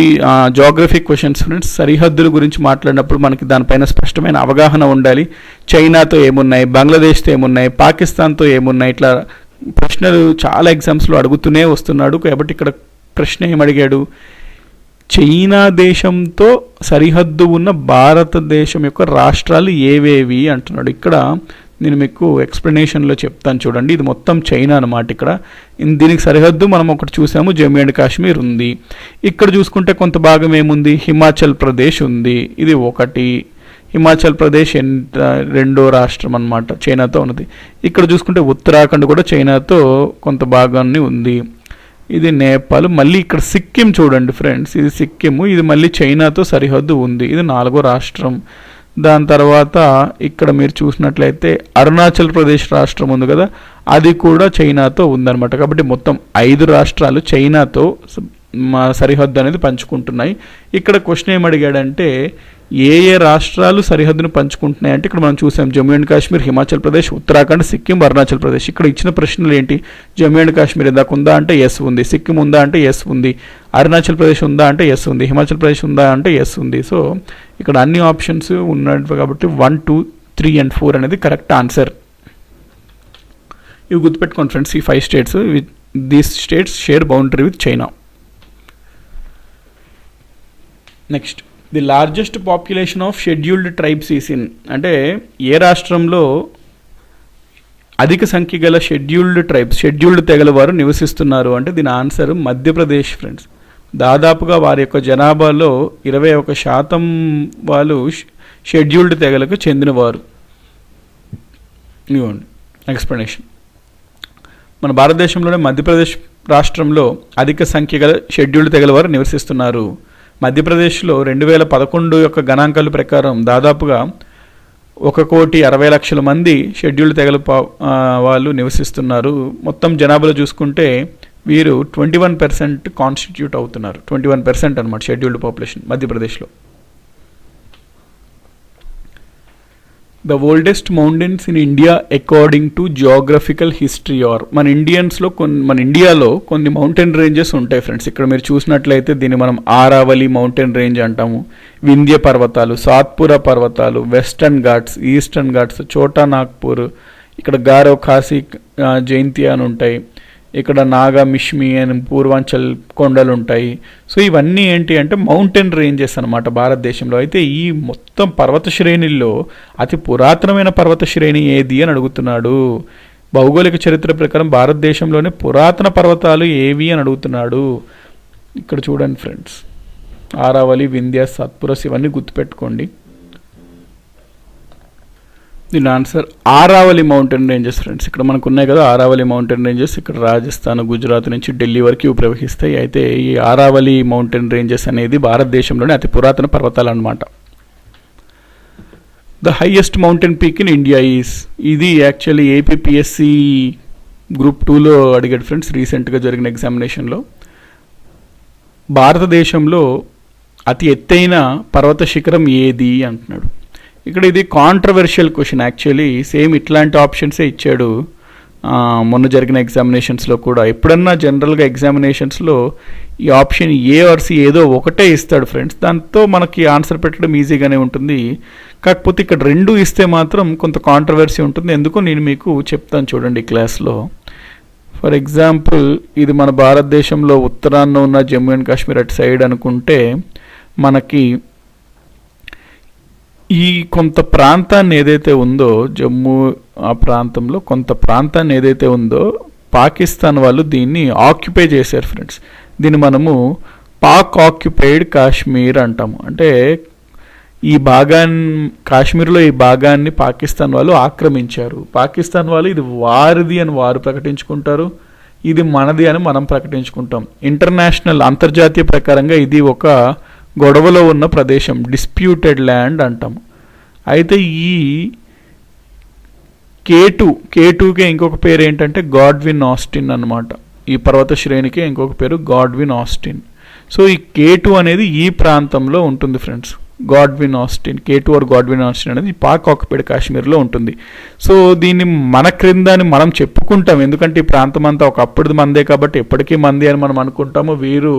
జాగ్రఫీ క్వశ్చన్స్ ఫ్రెండ్స్. సరిహద్దుల గురించి మాట్లాడినప్పుడు మనకి దానిపైన స్పష్టమైన అవగాహన ఉండాలి. చైనాతో ఏమున్నాయి, బంగ్లాదేశ్తో ఏమున్నాయి, పాకిస్తాన్తో ఏమున్నాయి, ఇట్లా ప్రశ్నలు చాలా ఎగ్జామ్స్లో అడుగుతూనే వస్తున్నాడు. కాబట్టి ఇక్కడ ప్రశ్న ఏమడిగాడు, చైనా దేశంతో సరిహద్దు ఉన్న భారతదేశం యొక్క రాష్ట్రాలు ఏవేవి అంటున్నాడు. ఇక్కడ నేను మీకు ఎక్స్ప్లెనేషన్లో చెప్తాను చూడండి. ఇది మొత్తం చైనా అన్నమాట. ఇక్కడ దీనికి సరిహద్దు మనం ఒకటి చూసాము, జమ్మూ అండ్ కాశ్మీర్ ఉంది. ఇక్కడ చూసుకుంటే కొంత భాగం ఏముంది, హిమాచల్ ప్రదేశ్ ఉంది. ఇది ఒకటి. హిమాచల్ ప్రదేశ్ రెండో రాష్ట్రం అన్నమాట చైనాతో ఉన్నది. ఇక్కడ చూసుకుంటే ఉత్తరాఖండ్ కూడా చైనాతో కొంత భాగాన్ని ఉంది. ఇది నేపాల్. మళ్ళీ ఇక్కడ సిక్కిం చూడండి ఫ్రెండ్స్, ఇది సిక్కిము, ఇది మళ్ళీ చైనాతో సరిహద్దు ఉంది. ఇది 4వ రాష్ట్రం. దాని తర్వాత ఇక్కడ మీరు చూసినట్లయితే అరుణాచల్ ప్రదేశ్ రాష్ట్రం ఉంది కదా, అది కూడా చైనాతో ఉందన్నమాట. కాబట్టి మొత్తం 5 రాష్ట్రాలు చైనాతో సరిహద్దు అనేది పంచుకుంటున్నాయి. ఇక్కడ క్వశ్చన్ ఏమడిగాడంటే ఏ రాష్ట్రాలు సరిహద్దును పంచుకుంటున్నాయి అంటే ఇక్కడ మనం చూసాం జమ్మూ అండ్ కాశ్మీర్, హిమాచల్ ప్రదేశ్, ఉత్తరాఖండ్, సిక్కిం, అరుణాచల్ ప్రదేశ్. ఇక్కడ ఇచ్చిన ప్రశ్నలు ఏంటి, జమ్మూ అండ్ కాశ్మీర్ ఇందాక ఉందా అంటే ఎస్ ఉంది, సిక్కిం ఉందా అంటే ఎస్ ఉంది, అరుణాచల్ ప్రదేశ్ ఉందా అంటే ఎస్ ఉంది, హిమాచల్ ప్రదేశ్ ఉందా అంటే ఎస్ ఉంది. సో ఇక్కడ అన్ని ఆప్షన్స్ ఉన్నాయి కాబట్టి 1, 2, 3 and 4 అనేది కరెక్ట్ ఆన్సర్. ఇవి గుర్తుపెట్టుకోండి ఫ్రెండ్స్, ఈ 5 states, these states share boundary with China. Next, the largest population of scheduled tribes is in అంటే ఏ రాష్ట్రంలో అధిక సంఖ్య గల షెడ్యూల్డ్ తెగల వారు నివసిస్తున్నారు అంటే దీని ఆన్సర్ మధ్యప్రదేశ్ ఫ్రెండ్స్. దాదాపుగా వారి యొక్క జనాభాలో 21% వాళ్ళు షెడ్యూల్డ్ తెగలకు చెందినవారు. ఇవ్వండి ఎక్స్ప్లెనేషన్. మన భారతదేశంలోనే మధ్యప్రదేశ్ రాష్ట్రంలో అధిక సంఖ్య గల షెడ్యూల్డ్ తెగల వారు నివసిస్తున్నారు. మధ్యప్రదేశ్లో 2011 యొక్క గణాంకాల ప్రకారం దాదాపుగా 1,60,00,000 మంది షెడ్యూల్డ్ తెగల వాళ్ళు నివసిస్తున్నారు. మొత్తం జనాభాలో చూసుకుంటే వీరు 21% కాన్స్టిట్యూట్ అవుతున్నారు. 21% అనమాట షెడ్యూల్డ్ పాపులేషన్ మధ్యప్రదేశ్లో. The oldest mountains in India according to geographical history or మన ఇండియాలో కొన్ని మౌంటైన్ రేంజెస్ ఉంటాయి ఫ్రెండ్స్. ఇక్కడ మీరు చూసినట్లయితే దీన్ని మనం ఆరావళి మౌంటైన్ రేంజ్ అంటాము, వింధ్య పర్వతాలు, సాత్పురా పర్వతాలు, వెస్టర్న్ ఘాట్స్, ఈస్టర్న్ ఘాట్స్, చోటా నాగ్పూర్, ఇక్కడ గారో ఖాసీ జయంతి అని ఉంటాయి, ఇక్కడ నాగా మిష్మి అని పూర్వాంచల్ కొండలు ఉంటాయి. సో ఇవన్నీ ఏంటి అంటే మౌంటైన్ రేంజెస్ అనమాట భారతదేశంలో. అయితే ఈ మొత్తం పర్వత శ్రేణిల్లో అతి పురాతనమైన పర్వత శ్రేణి ఏది అని అడుగుతున్నాడు. భౌగోళిక చరిత్ర ప్రకారం భారతదేశంలోనే పురాతన పర్వతాలు ఏవి అని అడుగుతున్నాడు. ఇక్కడ చూడండి ఫ్రెండ్స్, ఆరావళి, వింధ్య, సత్పురస్ ఇవన్నీ గుర్తుపెట్టుకోండి. దీని answer Aravali mountain ranges friends. ఇక్కడ మనకు ఉన్నాయి కదా ఆరావళి మౌంటైన్ రేంజెస్, ఇక్కడ రాజస్థాన్, గుజరాత్ నుంచి ఢిల్లీ వరకు ప్రవహిస్తాయి. అయితే ఈ ఆరావళి మౌంటైన్ రేంజెస్ అనేది భారతదేశంలోనే అతి పురాతన పర్వతాలు అన్నమాట. The highest mountain peak in India is, ఇది యాక్చువల్లీ ఏపీపీఎస్సి గ్రూప్ 2లో అడిగాడు ఫ్రెండ్స్ రీసెంట్గా జరిగిన ఎగ్జామినేషన్లో. భారతదేశంలో అతి ఎత్తైన పర్వత శిఖరం ఏది అంటున్నాడు. ఇక్కడ ఇది కాంట్రవర్షియల్ క్వశ్చన్ యాక్చువల్లీ. సేమ్ ఇట్లాంటి ఆప్షన్సే ఇచ్చాడు మొన్న జరిగిన ఎగ్జామినేషన్స్లో కూడా. ఎప్పుడన్నా జనరల్గా ఎగ్జామినేషన్స్లో ఈ ఆప్షన్ ఏ ఆర్ సి ఏదో ఒకటే ఇస్తాడు ఫ్రెండ్స్. దాంతో మనకి ఆన్సర్ పెట్టడం ఈజీగానే ఉంటుంది. కాకపోతే ఇక్కడ 2 ఇస్తే మాత్రం కొంత కాంట్రవర్సీ ఉంటుంది. ఎందుకో నేను మీకు చెప్తాను చూడండి ఈ క్లాస్లో. ఫర్ ఎగ్జాంపుల్ ఇది మన భారతదేశంలో ఉత్తరాన ఉన్న జమ్మూ అండ్ కాశ్మీర్ అటు సైడ్ అనుకుంటే మనకి ఈ కొంత ప్రాంతాన్ని ఏదైతే ఉందో జమ్మూ ఆ ప్రాంతంలో కొంత ప్రాంతాన్ని ఏదైతే ఉందో పాకిస్తాన్ వాళ్ళు దీన్ని ఆక్యుపై చేశారు ఫ్రెండ్స్. దీన్ని మనము పాక్ ఆక్యుపైడ్ కాశ్మీర్ అంటాము. అంటే ఈ కాశ్మీర్లో ఈ భాగాన్ని పాకిస్తాన్ వాళ్ళు ఆక్రమించారు. పాకిస్తాన్ వాళ్ళు ఇది వారిది అని వారు ప్రకటించుకుంటారు, ఇది మనది అని మనం ప్రకటించుకుంటాం. ఇంటర్నేషనల్ అంతర్జాతీయ ప్రకారంగా ఇది ఒక గొడవలో ఉన్న ప్రదేశం, డిస్ప్యూటెడ్ ల్యాండ్ అంటాము. అయితే ఈ K2కే ఇంకొక పేరు ఏంటంటే గాడ్విన్ ఆస్టిన్ అనమాట. ఈ పర్వత శ్రేణికి ఇంకొక పేరు గాడ్విన్ ఆస్టిన్. సో ఈ K2 అనేది ఈ ప్రాంతంలో ఉంటుంది friends. Godwin Austen, K2 or Godwin Austen అనేది పాక్ ఆక్యుపైడ్ కాశ్మీర్లో ఉంటుంది. సో దీన్ని మన క్రింద అని మనం చెప్పుకుంటాం, ఎందుకంటే ఈ ప్రాంతం అంతా ఒకప్పుడు మందే కాబట్టి ఎప్పటికీ మంది అని మనం అనుకుంటాము. వీరు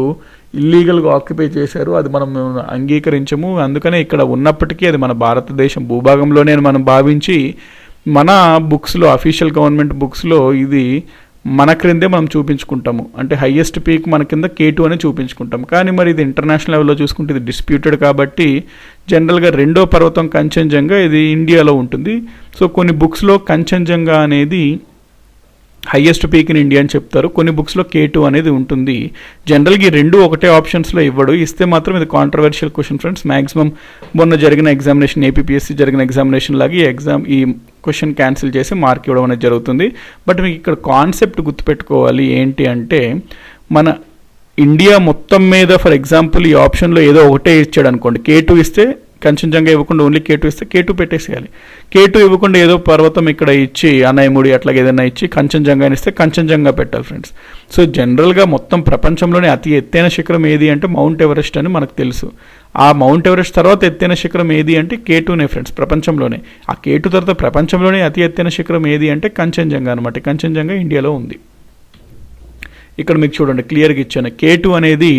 ఇల్లీగల్గా ఆక్యుపై చేశారు, అది మనం అంగీకరించము. అందుకనే ఇక్కడ ఉన్నప్పటికీ అది మన భారతదేశం భూభాగంలోనే అని మనం భావించి మన బుక్స్లో, అఫీషియల్ గవర్నమెంట్ బుక్స్లో ఇది మన క్రిందే మనం చూపించుకుంటాము. అంటే హయ్యెస్ట్ పీక్ మన కింద K2 అని చూపించుకుంటాం. కానీ మరి ఇది ఇంటర్నేషనల్ లెవెల్లో చూసుకుంటే ఇది డిస్ప్యూటెడ్ కాబట్టి జనరల్గా రెండో పర్వతం కంచన్జంగా ఇది ఇండియాలో ఉంటుంది. సో కొన్ని బుక్స్లో కంచన్జంగా అనేది హయ్యెస్ట్ పీక్ ఇన్ ఇండియా అని చెప్తారు, కొన్ని బుక్స్లో K2 అనేది ఉంటుంది. జనరల్గా ఈ రెండు ఒకటే ఆప్షన్స్లో ఇవ్వడు, ఇస్తే మాత్రం ఇది కాంట్రవర్షియల్ క్వశ్చన్ ఫ్రెండ్స్. మ్యాక్సిమం మొన్న జరిగిన ఎగ్జామినేషన్, APPSC జరిగిన ఎగ్జామినేషన్ లాగా ఈ క్వశ్చన్ క్యాన్సిల్ చేసి మార్క్ ఇవ్వడం అనేది జరుగుతుంది. బట్ మీకు ఇక్కడ కాన్సెప్ట్ గుర్తుపెట్టుకోవాలి ఏంటి అంటే, మన ఇండియా మొత్తం మీద ఫర్ ఎగ్జాంపుల్ ఈ ఆప్షన్లో ఏదో ఒకటే ఇచ్చాడు అనుకోండి, K2 ఇస్తే కంచన్జంగా ఇవ్వకుండా ఓన్లీ K2 ఇస్తే K2 పెట్టేసేయాలి. K2 ఇవ్వకుండా ఏదో పర్వతం ఇక్కడ ఇచ్చి అనయముడి అట్లాగే ఏదైనా ఇచ్చి కంచన్జంగా ఇస్తే కంచన్జంగా పెట్టాలి ఫ్రెండ్స్. సో జనరల్గా మొత్తం ప్రపంచంలోనే అతి ఎత్తైన శిఖరం ఏది అంటే మౌంట్ ఎవరెస్ట్ అని మనకు తెలుసు. ఆ మౌంట్ ఎవరెస్ట్ తర్వాత ఎత్తైన శిఖరం ఏది అంటే K2నే ఫ్రెండ్స్ ప్రపంచంలోనే. ఆ K2 తర్వాత ప్రపంచంలోనే అతి ఎత్తైన శిఖరం ఏది అంటే కంచన్జంగా అనమాట. కంచన్జంగా ఇండియాలో ఉంది. ఇక్కడ మీకు చూడండి క్లియర్గా ఇచ్చాను. K2 అనేది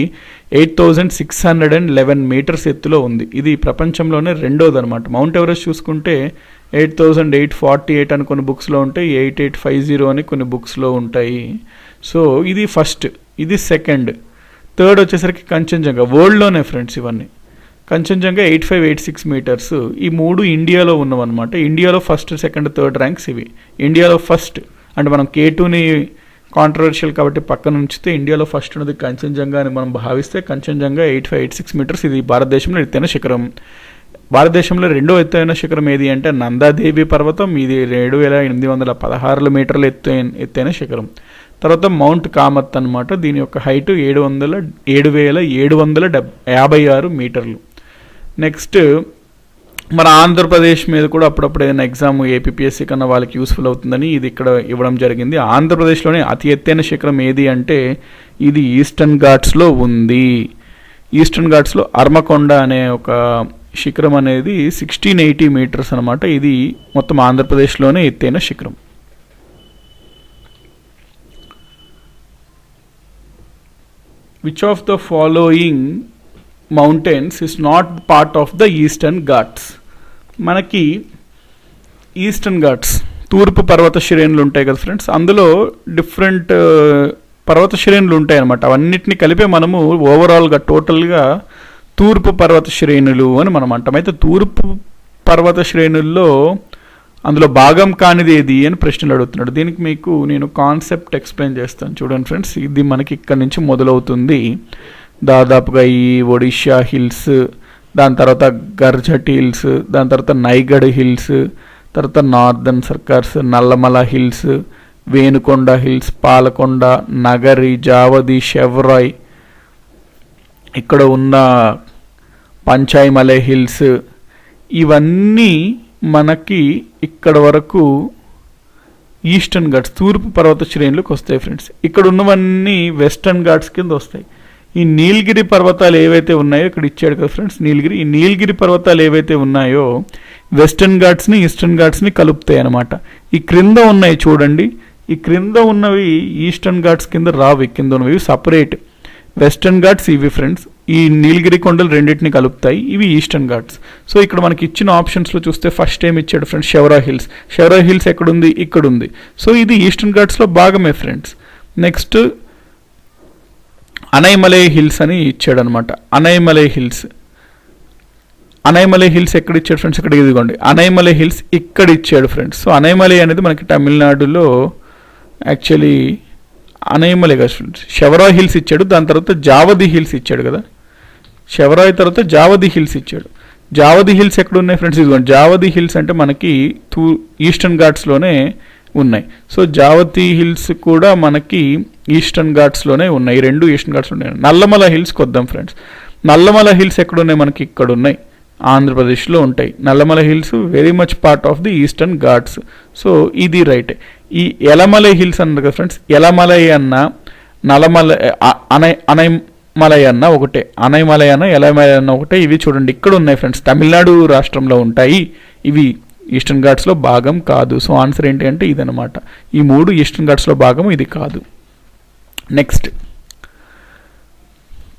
8611 మీటర్స్ ఎత్తులో ఉంది. ఇది ప్రపంచంలోనే రెండోది అనమాట. మౌంట్ ఎవరెస్ట్ చూసుకుంటే 8848 అని కొన్ని బుక్స్లో ఉంటాయి, 8850 అని కొన్ని బుక్స్లో ఉంటాయి. సో ఇది ఫస్ట్, ఇది సెకండ్, థర్డ్ వచ్చేసరికి కంచన్జంగా. వరల్డ్లోనే ఫ్రెండ్స్ ఇవన్నీ. కంచన్జంగా 8586 మీటర్స్. ఈ మూడు ఇండియాలో ఉన్నవన్నమాట. ఇండియాలో ఫస్ట్, సెకండ్, థర్డ్ ర్యాంక్స్ ఇవి. ఇండియాలో ఫస్ట్ అంటే మనం K2ని కాంట్రవర్షియల్ కాబట్టి పక్కన ఉంచితే ఇండియాలో ఫస్ట్ ఉన్నది కంచన్జంగా అని మనం భావిస్తే కంచన్జంగా 8586 మీటర్స్. ఇది భారతదేశంలో ఎత్తైన శిఖరం. భారతదేశంలో రెండో ఎత్తైన శిఖరం ఏది అంటే నందాదేవి పర్వతం. ఇది 7816 మీటర్ల ఎత్తైన శిఖరం. తర్వాత మౌంట్ కామత్ అనమాట. దీని యొక్క హైట్ 7756 మీటర్లు. నెక్స్ట్ మన ఆంధ్రప్రదేశ్ మీద కూడా అప్పుడప్పుడు ఏదైనా ఎగ్జామ్ APPSC కన్నా వాళ్ళకి యూస్ఫుల్ అవుతుందని ఇది ఇక్కడ ఇవ్వడం జరిగింది. ఆంధ్రప్రదేశ్లోనే అతి ఎత్తైన శిఖరం ఏది అంటే ఇది ఈస్టర్న్ ఘాట్స్లో ఉంది. ఈస్టర్న్ ఘాట్స్లో అర్మకొండ అనే ఒక శిఖరం అనేది 1680 మీటర్స్ అనమాట. ఇది మొత్తం ఆంధ్రప్రదేశ్లోనే ఎత్తైన శిఖరం. Which of the following mountains is not part of the eastern Ghats? మనకి ఈస్టర్న్ ఘాట్స్ తూర్పు పర్వత శ్రేణులు ఉంటాయి కదా ఫ్రెండ్స్, అందులో డిఫరెంట్ పర్వత శ్రేణులు ఉంటాయి అన్నమాట. అవన్నిటిని కలిపే మనము ఓవరాల్గా టోటల్గా తూర్పు పర్వత శ్రేణులు అని మనం అంటాం. అయితే తూర్పు పర్వత శ్రేణుల్లో అందులో భాగం కానిది ఏది అని ప్రశ్నలు అడుగుతున్నాడు. దీనికి మీకు నేను కాన్సెప్ట్ ఎక్స్ప్లెయిన్ చేస్తాను చూడండి ఫ్రెండ్స్. ఇది మనకి ఇక్కడ నుంచి మొదలవుతుంది. దాదాపుగా ఈ ఒడిషా హిల్స్, దాని తర్వాత గర్జట్ హిల్స్, దాని తర్వాత నైగడ్ హిల్స్, తర్వాత Northern Circars, Nallamala hills, Venukonda hills, Palakonda, Nagari, Javadi, Shevaroy, ఇక్కడ ఉన్న పంచాయిమలై హిల్స్, ఇవన్నీ మనకి ఇక్కడ వరకు ఈస్టర్న్ ఘాట్స్ తూర్పు పర్వత శ్రేణులకు వస్తాయి ఫ్రెండ్స్. ఇక్కడ ఉన్నవన్నీ వెస్టర్న్ ఘాట్స్ కింద వస్తాయి. ఈ నీలగిరి పర్వతాలు ఏవైతే ఉన్నాయో ఇక్కడ ఇచ్చాడు కదా ఫ్రెండ్స్ నీలగిరి, ఈ నీలగిరి పర్వతాలు ఏవైతే ఉన్నాయో వెస్టర్న్ ఘాట్స్ని ఈస్టర్న్ ఘాట్స్ని కలుపుతాయి అన్నమాట. ఈ క్రింద ఉన్నాయి చూడండి, ఈ క్రింద ఉన్నవి ఈస్టర్న్ ఘాట్స్ కింద రావు, కింద ఉన్నవి సపరేట్. వెస్టర్న్ ఘాట్స్ ఇవి ఫ్రెండ్స్, ఈ నీలగిరి కొండలు రెండింటిని కలుపుతాయి, ఇవి ఈస్టర్న్ ఘాట్స్. సో ఇక్కడ మనకి ఇచ్చిన ఆప్షన్స్లో చూస్తే ఫస్ట్ టైం ఇచ్చాడు ఫ్రెండ్స్ షెవ్రా హిల్స్. షెవ్రా హిల్స్ ఎక్కడుంది? ఇక్కడ ఉంది. సో ఇది ఈస్టర్న్ ఘాట్స్లో భాగమే ఫ్రెండ్స్. నెక్స్ట్ అనైమలై హిల్స్ అని ఇచ్చాడు అనమాట. అనైమలై హిల్స్ ఎక్కడ ఇచ్చాడు ఫ్రెండ్స్? ఇక్కడ ఇదిగోండి అనైమలై హిల్స్ ఇక్కడ ఇచ్చాడు ఫ్రెండ్స్. సో అనైమలై అనేది మనకి తమిళనాడులో యాక్చువల్లీ అనైమలై కదా ఫ్రెండ్స్. షెవ్రాయ్ హిల్స్ ఇచ్చాడు, దాని తర్వాత జావది హిల్స్ ఇచ్చాడు కదా. షెవ్రాయ్ తర్వాత జావది హిల్స్ ఇచ్చాడు. జావది హిల్స్ ఎక్కడ ఉన్నాయి ఫ్రెండ్స్? ఇదిగోండి జావది హిల్స్ అంటే మనకి ఈస్టర్న్ ఘాట్స్లోనే ఉన్నాయి. సో జావతి హిల్స్ కూడా మనకి ఈస్టర్న్ ఘాట్స్లోనే ఉన్నాయి, రెండు ఈస్టర్న్ ఘాట్స్లో ఉన్నాయి. నల్లమల హిల్స్కి వద్దాం ఫ్రెండ్స్. నల్లమల హిల్స్ ఎక్కడ ఉన్నాయి? మనకి ఇక్కడ ఉన్నాయి, ఆంధ్రప్రదేశ్లో ఉంటాయి. Nallamala hills very much part of the eastern Ghats. So ఇది రైట్. ఈ ఎలమలై హిల్స్ అన్నారు కదా ఫ్రెండ్స్, ఎలమలై అన్న నల్లమల మలయన్న ఒకటే, అనైమలయన్న ఎలమలయన్న ఒకటే. ఇవి చూడండి ఇక్కడ ఉన్నాయి ఫ్రెండ్స్, తమిళనాడు రాష్ట్రంలో ఉంటాయి. ఇవి ఈస్టర్న్ ఘాట్స్లో భాగం కాదు. సో ఆన్సర్ ఏంటి అంటే ఇదనమాట. ఈ 3 ఈస్టర్న్ ఘాట్స్లో భాగం, ఇది కాదు. Next,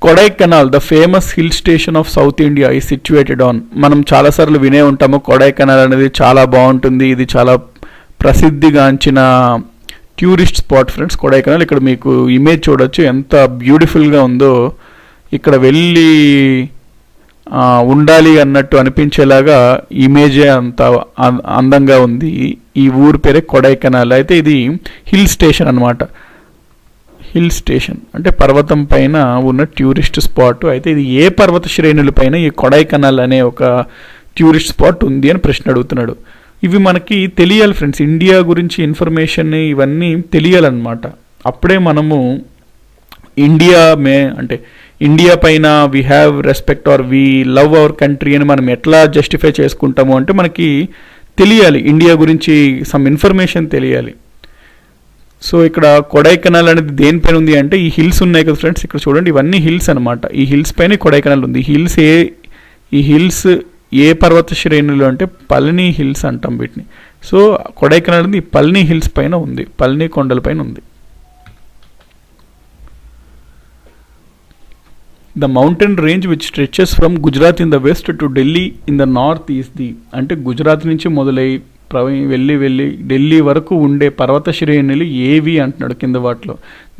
Kodaikanal the famous hill station of south India ఈ సిచ్యువేటెడ్ ఆన్. మనం చాలాసార్లు వినే ఉంటాము కొడైకెనాల్ అనేది చాలా బాగుంటుంది, ఇది చాలా ప్రసిద్ధిగాంచిన టూరిస్ట్ స్పాట్ ఫ్రెండ్స్ కొడైకెనాల్. ఇక్కడ మీకు ఇమేజ్ చూడొచ్చు ఎంత బ్యూటిఫుల్గా ఉందో. ఇక్కడ వెళ్ళి ఉండాలి అన్నట్టు అనిపించేలాగా ఇమేజే అంత అందంగా ఉంది. ఈ ఊరు పేరే కొడైకెనాల్. అయితే ఇది హిల్ స్టేషన్ అనమాట. హిల్ స్టేషన్ అంటే పర్వతం పైన ఉన్న టూరిస్ట్ స్పాట్. అయితే ఇది ఏ పర్వత శ్రేణుల పైన ఈ కొడైకెనాల్ అనే ఒక టూరిస్ట్ స్పాట్ ఉంది అని ప్రశ్న అడుగుతున్నాడు. ఇవి మనకి తెలియాలి ఫ్రెండ్స్, ఇండియా గురించి ఇన్ఫర్మేషన్ ఇవన్నీ తెలియాలన్నమాట. అప్పుడే మనము ఇండియా పైన we have respect or we love our country అని మనం ఎట్లా జస్టిఫై చేసుకుంటాము అంటే మనకి తెలియాలి, ఇండియా గురించి సమ్ ఇన్ఫర్మేషన్ తెలియాలి. సో ఇక్కడ కొడైకెనాల్ అనేది దేనిపైన ఉంది అంటే ఈ హిల్స్ ఉన్నాయి కదా ఫ్రెండ్స్, ఇక్కడ చూడండి ఇవన్నీ హిల్స్ అనమాట. ఈ హిల్స్ పైన కొడైకెనాల్ ఉంది. ఈ హిల్స్ ఏ పర్వత శ్రేణులు అంటే పళని హిల్స్ అంటాం వీటిని. సో కొడైకెనాల్ ఉంది పళని హిల్స్ పైన ఉంది, పళని కొండల పైన ఉంది. The mountain range which stretches from Gujarat in the west to Delhi in the north is the. అంటే గుజరాత్ నుంచి మొదలై వెళ్ళి ఢిల్లీ వరకు ఉండే పర్వత శ్రేణులు ఏవి అంటున్నాడు కింద వాటిలో.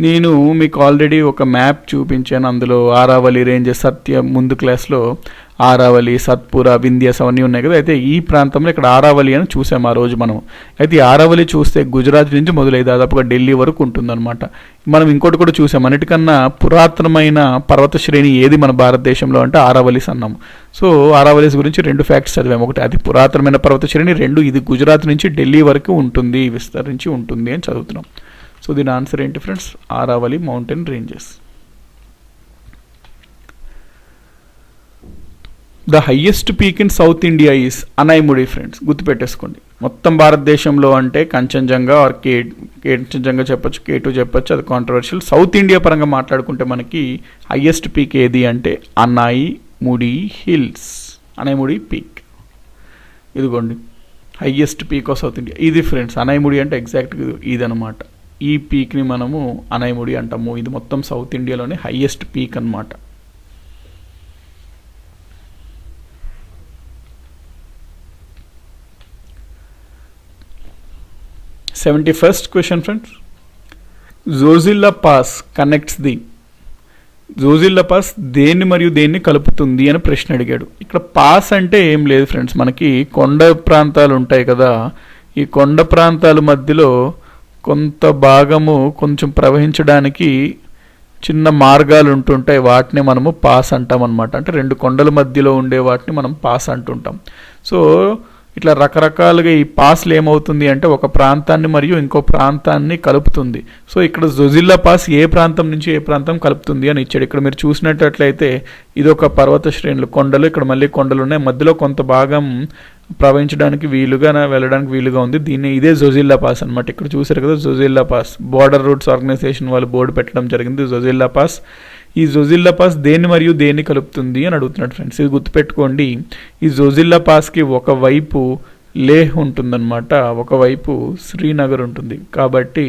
నేను మీకు ఆల్రెడీ ఒక మ్యాప్ చూపించాను, అందులో ఆరావళి రేంజెస్, ముందు క్లాస్లో ఆరావళి, సత్పురా, వింధ్యాస్ అవన్నీ ఉన్నాయి కదా. అయితే ఈ ప్రాంతంలో ఇక్కడ ఆరావళి అని చూసాము ఆ రోజు మనం. అయితే ఈ ఆరావళి చూస్తే గుజరాత్ నుంచి మొదలై దాదాపుగా ఢిల్లీ వరకు ఉంటుందన్నమాట. మనం ఇంకోటి కూడా చూసాం, అన్నిటికన్నా పురాతనమైన పర్వత శ్రేణి ఏది మన భారతదేశంలో అంటే ఆరావళిస్ అన్నాము. సో ఆరావళిస్ గురించి 2 ఫ్యాక్ట్స్ చదివాము. ఒకటి అది పురాతనమైన పర్వత శ్రేణి, 2 ఇది గుజరాత్ నుంచి ఢిల్లీ వరకు ఉంటుంది, విస్తరించి ఉంటుంది అని చదువుతున్నాం. సో దీని ఆన్సర్ ఏంటి friends? Aravalli mountain ranges. The highest peak in South India is Anaimudi friends, గుర్తుపెట్టేసుకోండి. మొత్తం భారతదేశంలో అంటే కంచన్జంగా ఆర్ కంచన్జంగా చెప్పొచ్చు, K2 చెప్పొచ్చు, అది కాంట్రవర్షియల్. సౌత్ ఇండియా పరంగా మాట్లాడుకుంటే మనకి హయ్యెస్ట్ పీక్ ఏది అంటే అనైముడి హిల్స్, అనైముడి పీక్. ఇదిగోండి highest peak of south India ఇది ఫ్రెండ్స్. అనైముడి అంటే ఎగ్జాక్ట్గా ఇదనమాట. ఈ పీక్ని మనము అనైముడి అంటాము. ఇది మొత్తం సౌత్ ఇండియాలోనే హయ్యెస్ట్ పీక్ అనమాట. First question friends, Zojila pass connects the. Zojila pass దేన్ని మరియు దేన్ని కలుపుతుంది అని ప్రశ్న అడిగాడు. ఇక్కడ పాస్ అంటే ఏం లేదు ఫ్రెండ్స్, మనకి కొండ ప్రాంతాలు ఉంటాయి కదా, ఈ కొండ ప్రాంతాల మధ్యలో కొంత భాగము కొంచెం ప్రవహించడానికి చిన్న మార్గాలు ఉంటుంటాయి, వాటిని మనము పాస్ అంటాం అనమాట. అంటే 2 కొండల మధ్యలో ఉండే వాటిని మనం పాస్ అంటుంటాం. సో ఇట్లా రకరకాలుగా ఈ పాస్లు ఏమవుతుంది అంటే ఒక ప్రాంతాన్ని మరియు ఇంకో ప్రాంతాన్ని కలుపుతుంది. సో ఇక్కడ జోజిల్లా పాస్ ఏ ప్రాంతం నుంచి ఏ ప్రాంతం కలుపుతుంది అని ఇచ్చాడు. ఇక్కడ మీరు చూసినట్లయితే ఇది ఒక పర్వత శ్రేణులు, కొండలు, ఇక్కడ మళ్ళీ కొండలు ఉన్నాయి, మధ్యలో కొంత భాగం ప్రవహించడానికి వెళ్ళడానికి వీలుగా ఉంది. ఇదే జోజిల్లా పాస్ అనమాట. ఇక్కడ చూసారు కదా Zojila pass, border roads organisation వాళ్ళు బోర్డు పెట్టడం జరిగింది జోజిల్లా పాస్. ఈ జోజిల్లా పాస్ దేన్ని మరియు దేన్ని కలుపుతుంది అని అడుగుతున్నాడు ఫ్రెండ్స్. ఇది గుర్తుపెట్టుకోండి, ఈ జోజిల్లా పాస్కి ఒకవైపు లేహ్ ఉంటుందన్నమాట, ఒకవైపు శ్రీనగర్ ఉంటుంది. కాబట్టి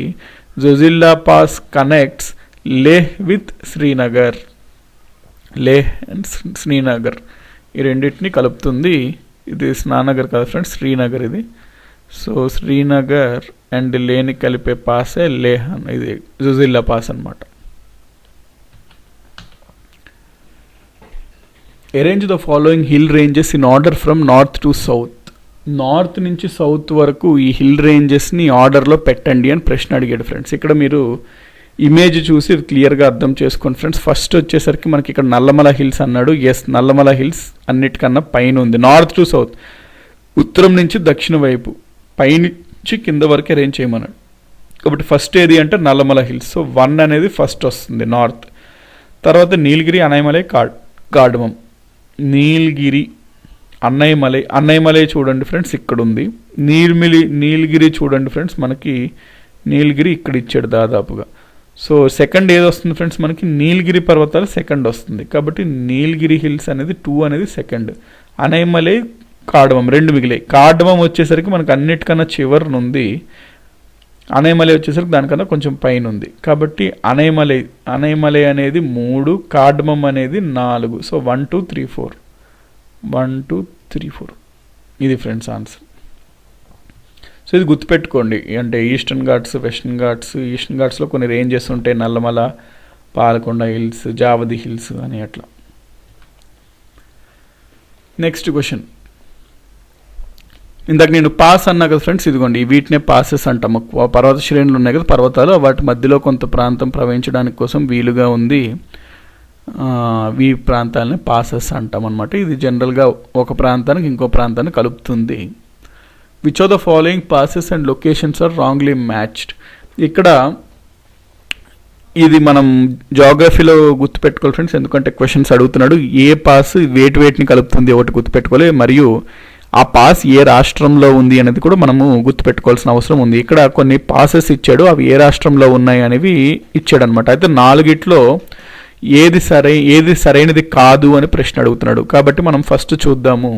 Zojila pass connects Leh with Srinagar. Leh and Srinagar ఈ రెండింటిని కలుపుతుంది. ఇది స్నానగర్ కాదు ఫ్రెండ్స్, శ్రీనగర్ ఇది. సో శ్రీనగర్ అండ్ లేని కలిపే పాసే లేహ్, ఇది జోజిల్లా పాస్ అనమాట. Arrange the following hill ranges in order from north to south. North నుంచి సౌత్ వరకు ఈ హిల్ రేంజెస్ని ఆర్డర్లో పెట్టండి అని ప్రశ్న అడిగాడు ఫ్రెండ్స్. ఇక్కడ మీరు ఇమేజ్ చూసి క్లియర్గా అర్థం చేసుకోండి ఫ్రెండ్స్. ఫస్ట్ వచ్చేసరికి మనకి ఇక్కడ నల్లమల హిల్స్ అన్నాడు. ఎస్, నల్లమల హిల్స్ అన్నిటికన్నా పైన ఉంది. నార్త్ టు సౌత్, ఉత్తరం నుంచి దక్షిణ వైపు, పైనుంచి కింద వరకు అరేంజ్ చేయమన్నాడు. కాబట్టి ఫస్ట్ ఏది అంటే నల్లమల హిల్స్. సో 1 అనేది ఫస్ట్ వస్తుంది నార్త్. తర్వాత నీలగిరి, అనైమలై, కార్డమం. నీలగిరి, అన్నైమలై చూడండి ఫ్రెండ్స్ ఇక్కడ ఉంది. నీలగిరి చూడండి ఫ్రెండ్స్, మనకి నీలగిరి ఇక్కడ ఇచ్చాడు దాదాపుగా. సో సెకండ్ ఏది వస్తుంది ఫ్రెండ్స్, మనకి నీలగిరి పర్వతాలు సెకండ్ వస్తుంది. కాబట్టి నీలగిరి హిల్స్ అనేది 2 అనేది సెకండ్. అనైమలై, కార్డమం 2 మిగిలాయి. కార్డమం వచ్చేసరికి మనకు అన్నిటికన్నా చివరిన ఉంది. అనైమలై వచ్చేసరికి దానికన్నా కొంచెం పైన ఉంది. కాబట్టి అనైమలై అనేది 3, కార్డమం అనేది 4. సో 1 2 3 4 1 2 3 4 ఇది ఫ్రెండ్స్ ఆన్సర్. సో ఇది గుర్తుపెట్టుకోండి. అంటే Eastern Ghats, Western Ghats. Eastern ఘాట్స్లో కొన్ని రేంజెస్ ఉంటాయి, నల్లమల, పాలకొండ హిల్స్, జావది హిల్స్ అని అట్లా. నెక్స్ట్ క్వశ్చన్, ఇందాక నేను పాస్ అన్నా కదా ఫ్రెండ్స్, ఇదిగోండి వీటినే పాసెస్ అంటాము. పర్వత శ్రేణులు ఉన్నాయి కదా పర్వతాలు, వాటి మధ్యలో కొంత ప్రాంతం ప్రవహించడానికి కోసం వీలుగా ఉంది. ఈ ప్రాంతాలని పాసెస్ అంటాం అనమాట. ఇది జనరల్గా ఒక ప్రాంతానికి ఇంకో ప్రాంతాన్ని కలుపుతుంది. Which of the following passes and locations are wrongly matched. ఇక్కడ ఇది మనం జాగ్రఫీలో గుర్తుపెట్టుకోవాలి ఫ్రెండ్స్, ఎందుకంటే క్వశ్చన్స్ అడుగుతున్నాడు. ఏ పాస్ వేటిని కలుపుతుంది ఒకటి గుర్తుపెట్టుకోవాలి, మరియు ఆ పాస్ ఏ రాష్ట్రంలో ఉంది అనేది కూడా మనము గుర్తుపెట్టుకోవాల్సిన అవసరం ఉంది. ఇక్కడ కొన్ని పాసెస్ ఇచ్చాడు, అవి ఏ రాష్ట్రంలో ఉన్నాయి అనేవి ఇచ్చాడు అనమాట. అయితే 4 ఏది సరైనది కాదు అని ప్రశ్న అడుగుతున్నాడు. కాబట్టి మనం ఫస్ట్ చూద్దాము.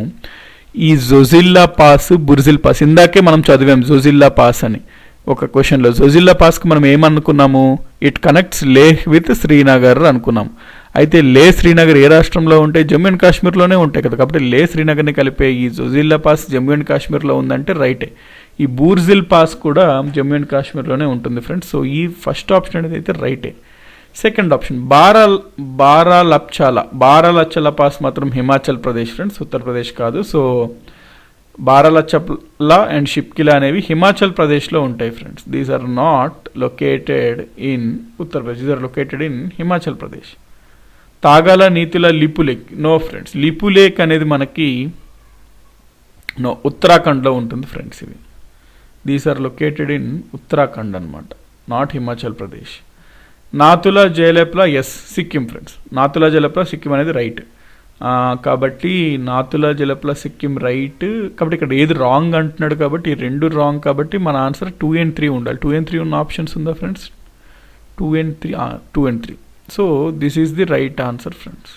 ఈ జొజిల్లా పాస్, బుర్జిల్ పాస్, ఇందాకే మనం చదివాం జొజిల్లా పాస్ అని ఒక క్వశ్చన్లో. జొజిల్లా పాస్కి మనం ఏమనుకున్నాము, it connects Leh with Srinagar అనుకున్నాం. అయితే లే శ్రీనగర్ ఏ రాష్ట్రంలో ఉంటాయి, జమ్మూ అండ్ కాశ్మీర్లోనే ఉంటాయి కదా. కాబట్టి లే శ్రీనగర్ని కలిపే ఈ జొజిల్లా పాస్ జమ్మూ అండ్ కాశ్మీర్లో ఉందంటే రైటే. ఈ బూర్జిల్ పాస్ కూడా జమ్మూ అండ్ కాశ్మీర్లోనే ఉంటుంది ఫ్రెండ్స్. సో ఈ ఫస్ట్ ఆప్షన్ అనేది అయితే రైటే. సెకండ్ ఆప్షన్ బారాలచ్చల పాస్ మాత్రం హిమాచల్ ప్రదేశ్ ఫ్రెండ్స్, ఉత్తరప్రదేశ్ కాదు. సో బారాలచ్చల అండ్ షిప్కిలా అనేవి హిమాచల్ ప్రదేశ్లో ఉంటాయి friends. These are not located in Uttar Pradesh, these are located in Himachal Pradesh. Thaga La, Niti La, Lipulekh, no friends. Lipulekh అనేది మనకి ఉత్తరాఖండ్లో ఉంటుంది ఫ్రెండ్స్. ఇవి these are located in Uttarakhand అనమాట, not Himachal Pradesh. Nathu La, Jelep La, yes Sikkim friends. Nathu La, Jelep La, Sikkim అనేది రైట్. కాబట్టి నాతులా, జయలేప్లా, సిక్కిం రైట్. కాబట్టి ఇక్కడ ఏది రాంగ్ అంటున్నాడు, కాబట్టి ఈ 2 రాంగ్. కాబట్టి మన ఆన్సర్ 2 and 3 ఉండాలి. 2 and 3 ఉన్న ఆప్షన్స్ ఉందా friends? 2 and 3. So this is the right answer friends.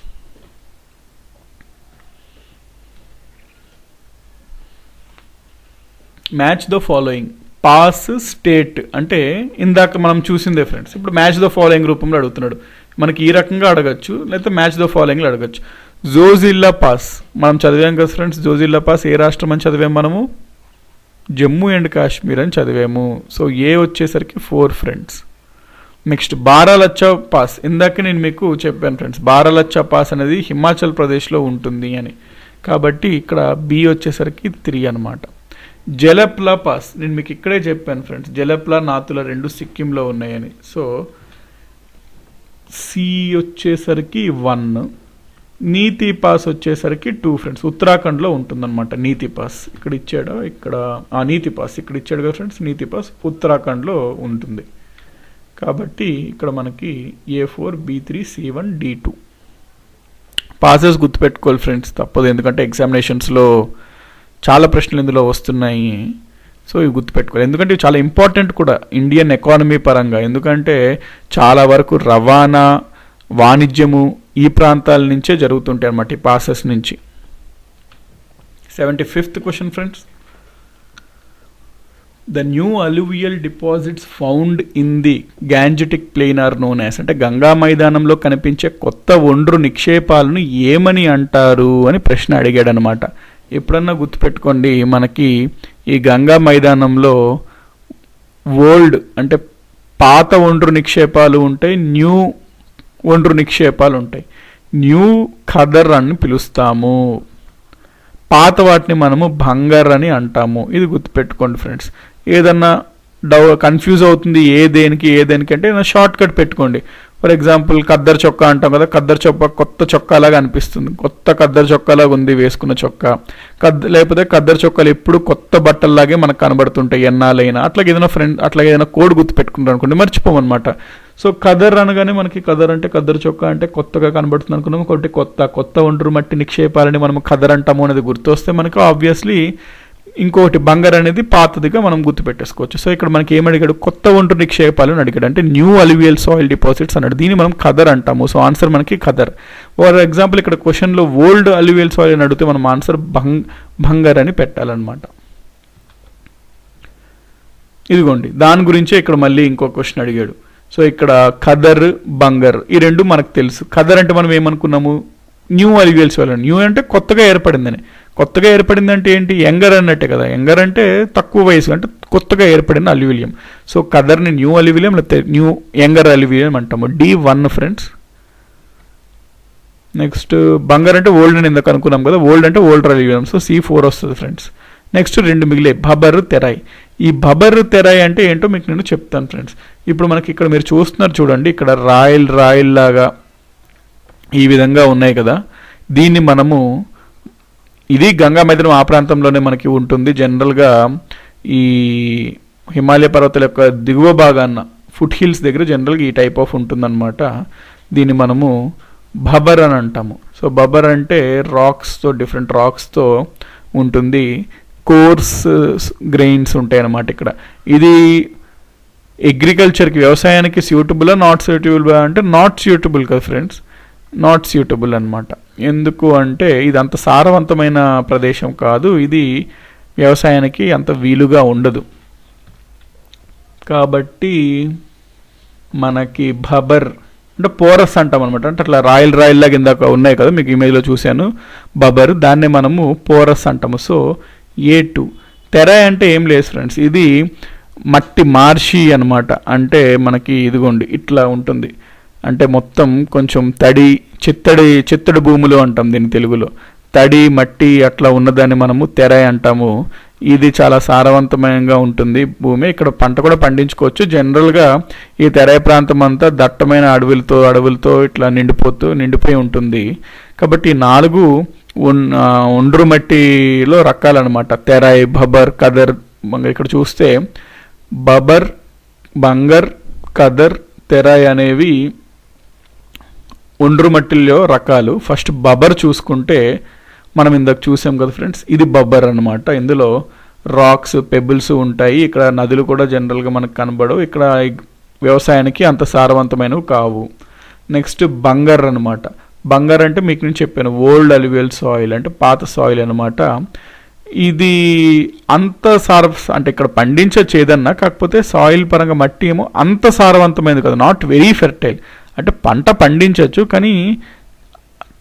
Match the following. Pass state అంటే ఇందాక మనం చూసిందే ఫ్రెండ్స్. ఇప్పుడు మ్యాచ్ ద ఫాలోయింగ్ రూపంలో అడుగుతున్నాడు. మనకి ఈ రకంగా అడగచ్చు, లేకపోతే మ్యాచ్ ద ఫాలోయింగ్లో అడగచ్చు. జోజిల్లా పాస్ మనం చదివాం కదా ఫ్రెండ్స్. జోజిల్లా పాస్ ఏ రాష్ట్రం అని చదివాము మనము? జమ్మూ అండ్ కాశ్మీర్ అని చదివాము. సో ఏ వచ్చేసరికి 4 ఫ్రెండ్స్. నెక్స్ట్ బారాలచ్చా పాస్, ఇందాక నేను మీకు చెప్పాను ఫ్రెండ్స్, బారాలచ్చా పాస్ అనేది హిమాచల్ ప్రదేశ్లో ఉంటుంది అని. కాబట్టి ఇక్కడ బి వచ్చేసరికి 3 అనమాట. జలప్లా పాస్ నేను మీకు ఇక్కడే చెప్పాను ఫ్రెండ్స్, జలప్లా, నాతుల 2 సిక్కింలో ఉన్నాయని. సో సి వచ్చేసరికి 1. నీతి పాస్ వచ్చేసరికి 2 ఫ్రెండ్స్. ఉత్తరాఖండ్లో ఉంటుందన్నమాట నీతి పాస్. ఇక్కడ ఇచ్చాడు, ఇక్కడ నీతి పాస్ ఇక్కడ ఇచ్చాడు కదా ఫ్రెండ్స్. నీతి పాస్ ఉత్తరాఖండ్లో ఉంటుంది. కాబట్టి ఇక్కడ మనకి A4, B3, C1, D2 passes గుర్తుపెట్టుకోవాలి ఫ్రెండ్స్, తప్పదు. ఎందుకంటే ఎగ్జామినేషన్స్లో చాలా ప్రశ్నలు ఇందులో వస్తున్నాయి. సో ఇవి గుర్తుపెట్టుకోవాలి, ఎందుకంటే ఇవి చాలా ఇంపార్టెంట్ కూడా ఇండియన్ ఎకానమీ పరంగా. ఎందుకంటే చాలా వరకు రవాణా, వాణిజ్యము ఈ ప్రాంతాల నుంచే జరుగుతుంటాయి అన్నమాట, ఈ పాసెస్ నుంచి. 75th question friends. The new alluvial deposits found in the gangetic plain are known as, అంటే గంగా మైదానంలో కనిపించే కొత్త ఒండ్రు నిక్షేపాలను ఏమని అంటారు అని ప్రశ్న అడిగాడు అనమాట. ఎప్పుడన్నా గుర్తుపెట్టుకోండి, మనకి ఈ గంగా మైదానంలో ఓల్డ్ అంటే పాత ఒండ్రు నిక్షేపాలు ఉంటాయి, న్యూ ఒండ్రు నిక్షేపాలు ఉంటాయి. న్యూ ఖదర్ అని పిలుస్తాము, పాత వాటిని మనము భంగర్ అని అంటాము. ఇది గుర్తుపెట్టుకోండి ఫ్రెండ్స్. ఏదన్నా కన్ఫ్యూజ్ అవుతుంది ఏ దేనికి అంటే షార్ట్ కట్ పెట్టుకోండి. ఫర్ ఎగ్జాంపుల్ ఖద్దర్ చొక్కా అంటాం కదా, ఖద్దర్ చొక్కా కొత్త చొక్కాలాగా అనిపిస్తుంది, కొత్త ఖద్దర్ చొక్కాలాగా ఉంది వేసుకున్న చొక్కా. లేకపోతే ఖద్దర్ చొక్కాలు ఎప్పుడు కొత్త బట్టల్లాగే మనకు కనబడుతుంటాయి ఎన్నాళ్ళైనా. అట్లాగే ఏదైనా కోడ్ గుర్తు పెట్టుకుంటాం అనుకోండి, మర్చిపోమన్నమాట. సో ఖదర్ అనగానే మనకి ఖదర్ అంటే ఖద్దర్ చొక్కా అంటే కొత్తగా కనబడుతుంది అనుకున్నాం. కాబట్టి కొత్త ఒండ్రు మట్టి నిక్షేపాలని మనం ఖదర్ అంటాము అనేది గుర్తొస్తే మనకు ఆబ్వియస్లీ ఇంకొకటి బంగర్ అనేది పాతదిగా మనం గుర్తుపెట్టేసుకోవచ్చు. సో ఇక్కడ మనకి ఏమడిగాడు, కొత్త ఒండ్రు నిక్షేపాలు అని అడిగాడు, అంటే న్యూ అల్యూవియల్ సాయిల్ డిపాజిట్స్ అన్నాడు. దీన్ని మనం ఖదర్ అంటాము. సో ఆన్సర్ మనకి ఖదర్. ఫర్ ఎగ్జాంపుల్ ఇక్కడ క్వశ్చన్లో ఓల్డ్ అల్యూవియల్ సాయిల్ అని అడిగితే మనం ఆన్సర్ బంగర్ అని పెట్టాలన్నమాట. ఇదిగోండి, దాని గురించే ఇక్కడ మళ్ళీ ఇంకో క్వశ్చన్ అడిగాడు. సో ఇక్కడ ఖదర్, బంగర్ ఈ రెండు మనకు తెలుసు. ఖదర్ అంటే మనం ఏమనుకున్నాము, న్యూ అల్యూవియల్ సాయిల్. న్యూ అంటే కొత్తగా ఏర్పడిందని. కొత్తగా ఏర్పడింది అంటే ఏంటి, యంగర్ అన్నట్టే కదా. యంగర్ అంటే తక్కువ వయసు, అంటే కొత్తగా ఏర్పడిన అల్యూవిలియం. సో ఖదర్ని న్యూ అల్యూవిలియం లేకపోతే న్యూ యంగర్ అల్యూవిలియం అంటాము. D1 friends. నెక్స్ట్ బంగర్ అంటే ఓల్డ్ అని ఇందాక అనుకున్నాం కదా, ఓల్డ్ అంటే ఓల్డర్ అల్యూవిలియం. సో C4 వస్తుంది ఫ్రెండ్స్. నెక్స్ట్ రెండు మిగిలే, భబర్, తెరాయ్. ఈ భబర్, తెరాయ్ అంటే ఏంటో మీకు నేను చెప్తాను ఫ్రెండ్స్. ఇప్పుడు మనకి ఇక్కడ మీరు చూస్తున్నారు చూడండి, ఇక్కడ రాయల్ లాగా ఈ విధంగా ఉన్నాయి కదా. దీన్ని మనము, ఇది గంగా మైదానం ఆ ప్రాంతంలోనే మనకి ఉంటుంది. జనరల్గా ఈ హిమాలయ పర్వతాల యొక్క దిగువ భాగాన్న ఫుట్ హిల్స్ దగ్గర జనరల్గా ఈ టైప్ ఆఫ్ ఉంటుందన్నమాట. దీన్ని మనము భబర్ అని అంటాము. సో భబర్ అంటే రాక్స్తో, డిఫరెంట్ రాక్స్తో ఉంటుంది. కోర్స్ గ్రెయిన్స్ ఉంటాయి అన్నమాట. ఇక్కడ ఇది అగ్రికల్చర్కి, వ్యవసాయానికి సూటబుల్, నాట్ సూటబుల్ అంటే నాట్ సూటబుల్ కదా ఫ్రెండ్స్, నాట్ సూటబుల్ అనమాట. ఎందుకు అంటే ఇది అంత సారవంతమైన ప్రదేశం కాదు, ఇది వ్యవసాయానికి అంత వీలుగా ఉండదు. కాబట్టి మనకి భబర్ అంటే పోరస్ అంటాం అనమాట. అంటే అట్లా రాయల్ లాగా ఇందాక ఉన్నాయి కదా, మీకు ఇమేజ్లో చూశాను బబర్, దాన్నే మనము పోరస్ అంటాము. So A2. తెరాయ్ అంటే ఏం లేదు ఫ్రెండ్స్, ఇది మట్టి మార్షి అనమాట. అంటే మనకి ఇదిగోండి ఇట్లా ఉంటుంది, అంటే మొత్తం కొంచెం తడి చిత్తడి భూములు అంటాం దీన్ని తెలుగులో. తడి మట్టి అట్లా ఉన్నదాన్ని మనము తెరాయ్ అంటాము. ఇది చాలా సారవంతమయంగా ఉంటుంది భూమి. ఇక్కడ పంట కూడా పండించుకోవచ్చు. జనరల్గా ఈ తెరాయ్ ప్రాంతం అంతా దట్టమైన అడవులతో ఇట్లా నిండిపోయి ఉంటుంది. కాబట్టి ఈ 4 ఒండ్రు మట్టిలో రకాలన్నమాట, తెరాయ్, భబర్, ఖదర్. ఇక్కడ చూస్తే బబర్, బంగర్, ఖదర్, తెరాయ్ అనేవి ఒండ్రు మట్టిలో రకాలు. ఫస్ట్ బబర్ చూసుకుంటే మనం ఇందాక చూసాం కదా ఫ్రెండ్స్, ఇది బబ్బర్ అనమాట. ఇందులో రాక్స్, పెబుల్స్ ఉంటాయి. ఇక్కడ నదులు కూడా జనరల్గా మనకు కనబడవు. ఇక్కడ వ్యవసాయానికి అంత సారవంతమైనవి కావు. నెక్స్ట్ బంగర్ అనమాట. బంగర్ అంటే మీకు నేను చెప్పాను, ఓల్డ్ అల్యూవియల్ సాయిల్ అంటే పాత సాయిల్ అనమాట. ఇది అంత అంటే ఇక్కడ పండించచ్చు ఏదన్నా, కాకపోతే సాయిల్ పరంగా మట్టి ఏమో అంత సారవంతమైనది కదా, నాట్ వెరీ ఫెర్టైల్. అంటే పంట పండించవచ్చు కానీ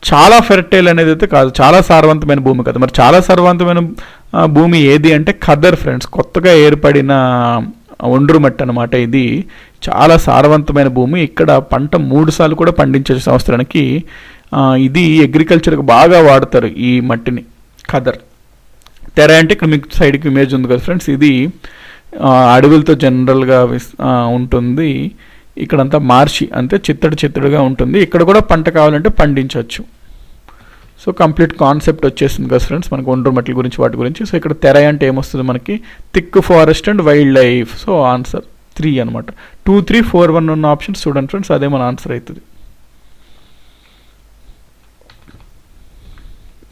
చాలా ఫెర్టైల్ అనేది అయితే కాదు, చాలా సారవంతమైన భూమి కదా. మరి చాలా సారవంతమైన భూమి ఏది అంటే ఖదర్ ఫ్రెండ్స్, కొత్తగా ఏర్పడిన ఒండ్రు మట్టి అనమాట. ఇది చాలా సారవంతమైన భూమి. ఇక్కడ పంట 3 సార్లు కూడా పండించే సంవత్సరానికి. ఇది అగ్రికల్చర్కి బాగా వాడతారు ఈ మట్టిని, ఖదర్. తెరాయ్ అంటే ఇక్కడ మీకు సైడ్కి ఇమేజ్ ఉంది కదా ఫ్రెండ్స్, ఇది అడవులతో జనరల్గా ఉంటుంది. ఇక్కడంతా మార్షి అంటే చిత్తడిగా ఉంటుంది. ఇక్కడ కూడా పంట కావాలంటే పండించవచ్చు. సో కంప్లీట్ కాన్సెప్ట్ వచ్చేసింది కదా ఫ్రెండ్స్ మనకు ఒండ్రు మట్ల గురించి, వాటి గురించి. సో ఇక్కడ తెరాయ్ అంటే ఏమొస్తుంది మనకి, thick forest and wild life. So answer 3 అనమాట. 2, 3, 4, 1 ఉన్న ఆప్షన్స్ చూడండి ఫ్రెండ్స్, అదే మన ఆన్సర్ అవుతుంది.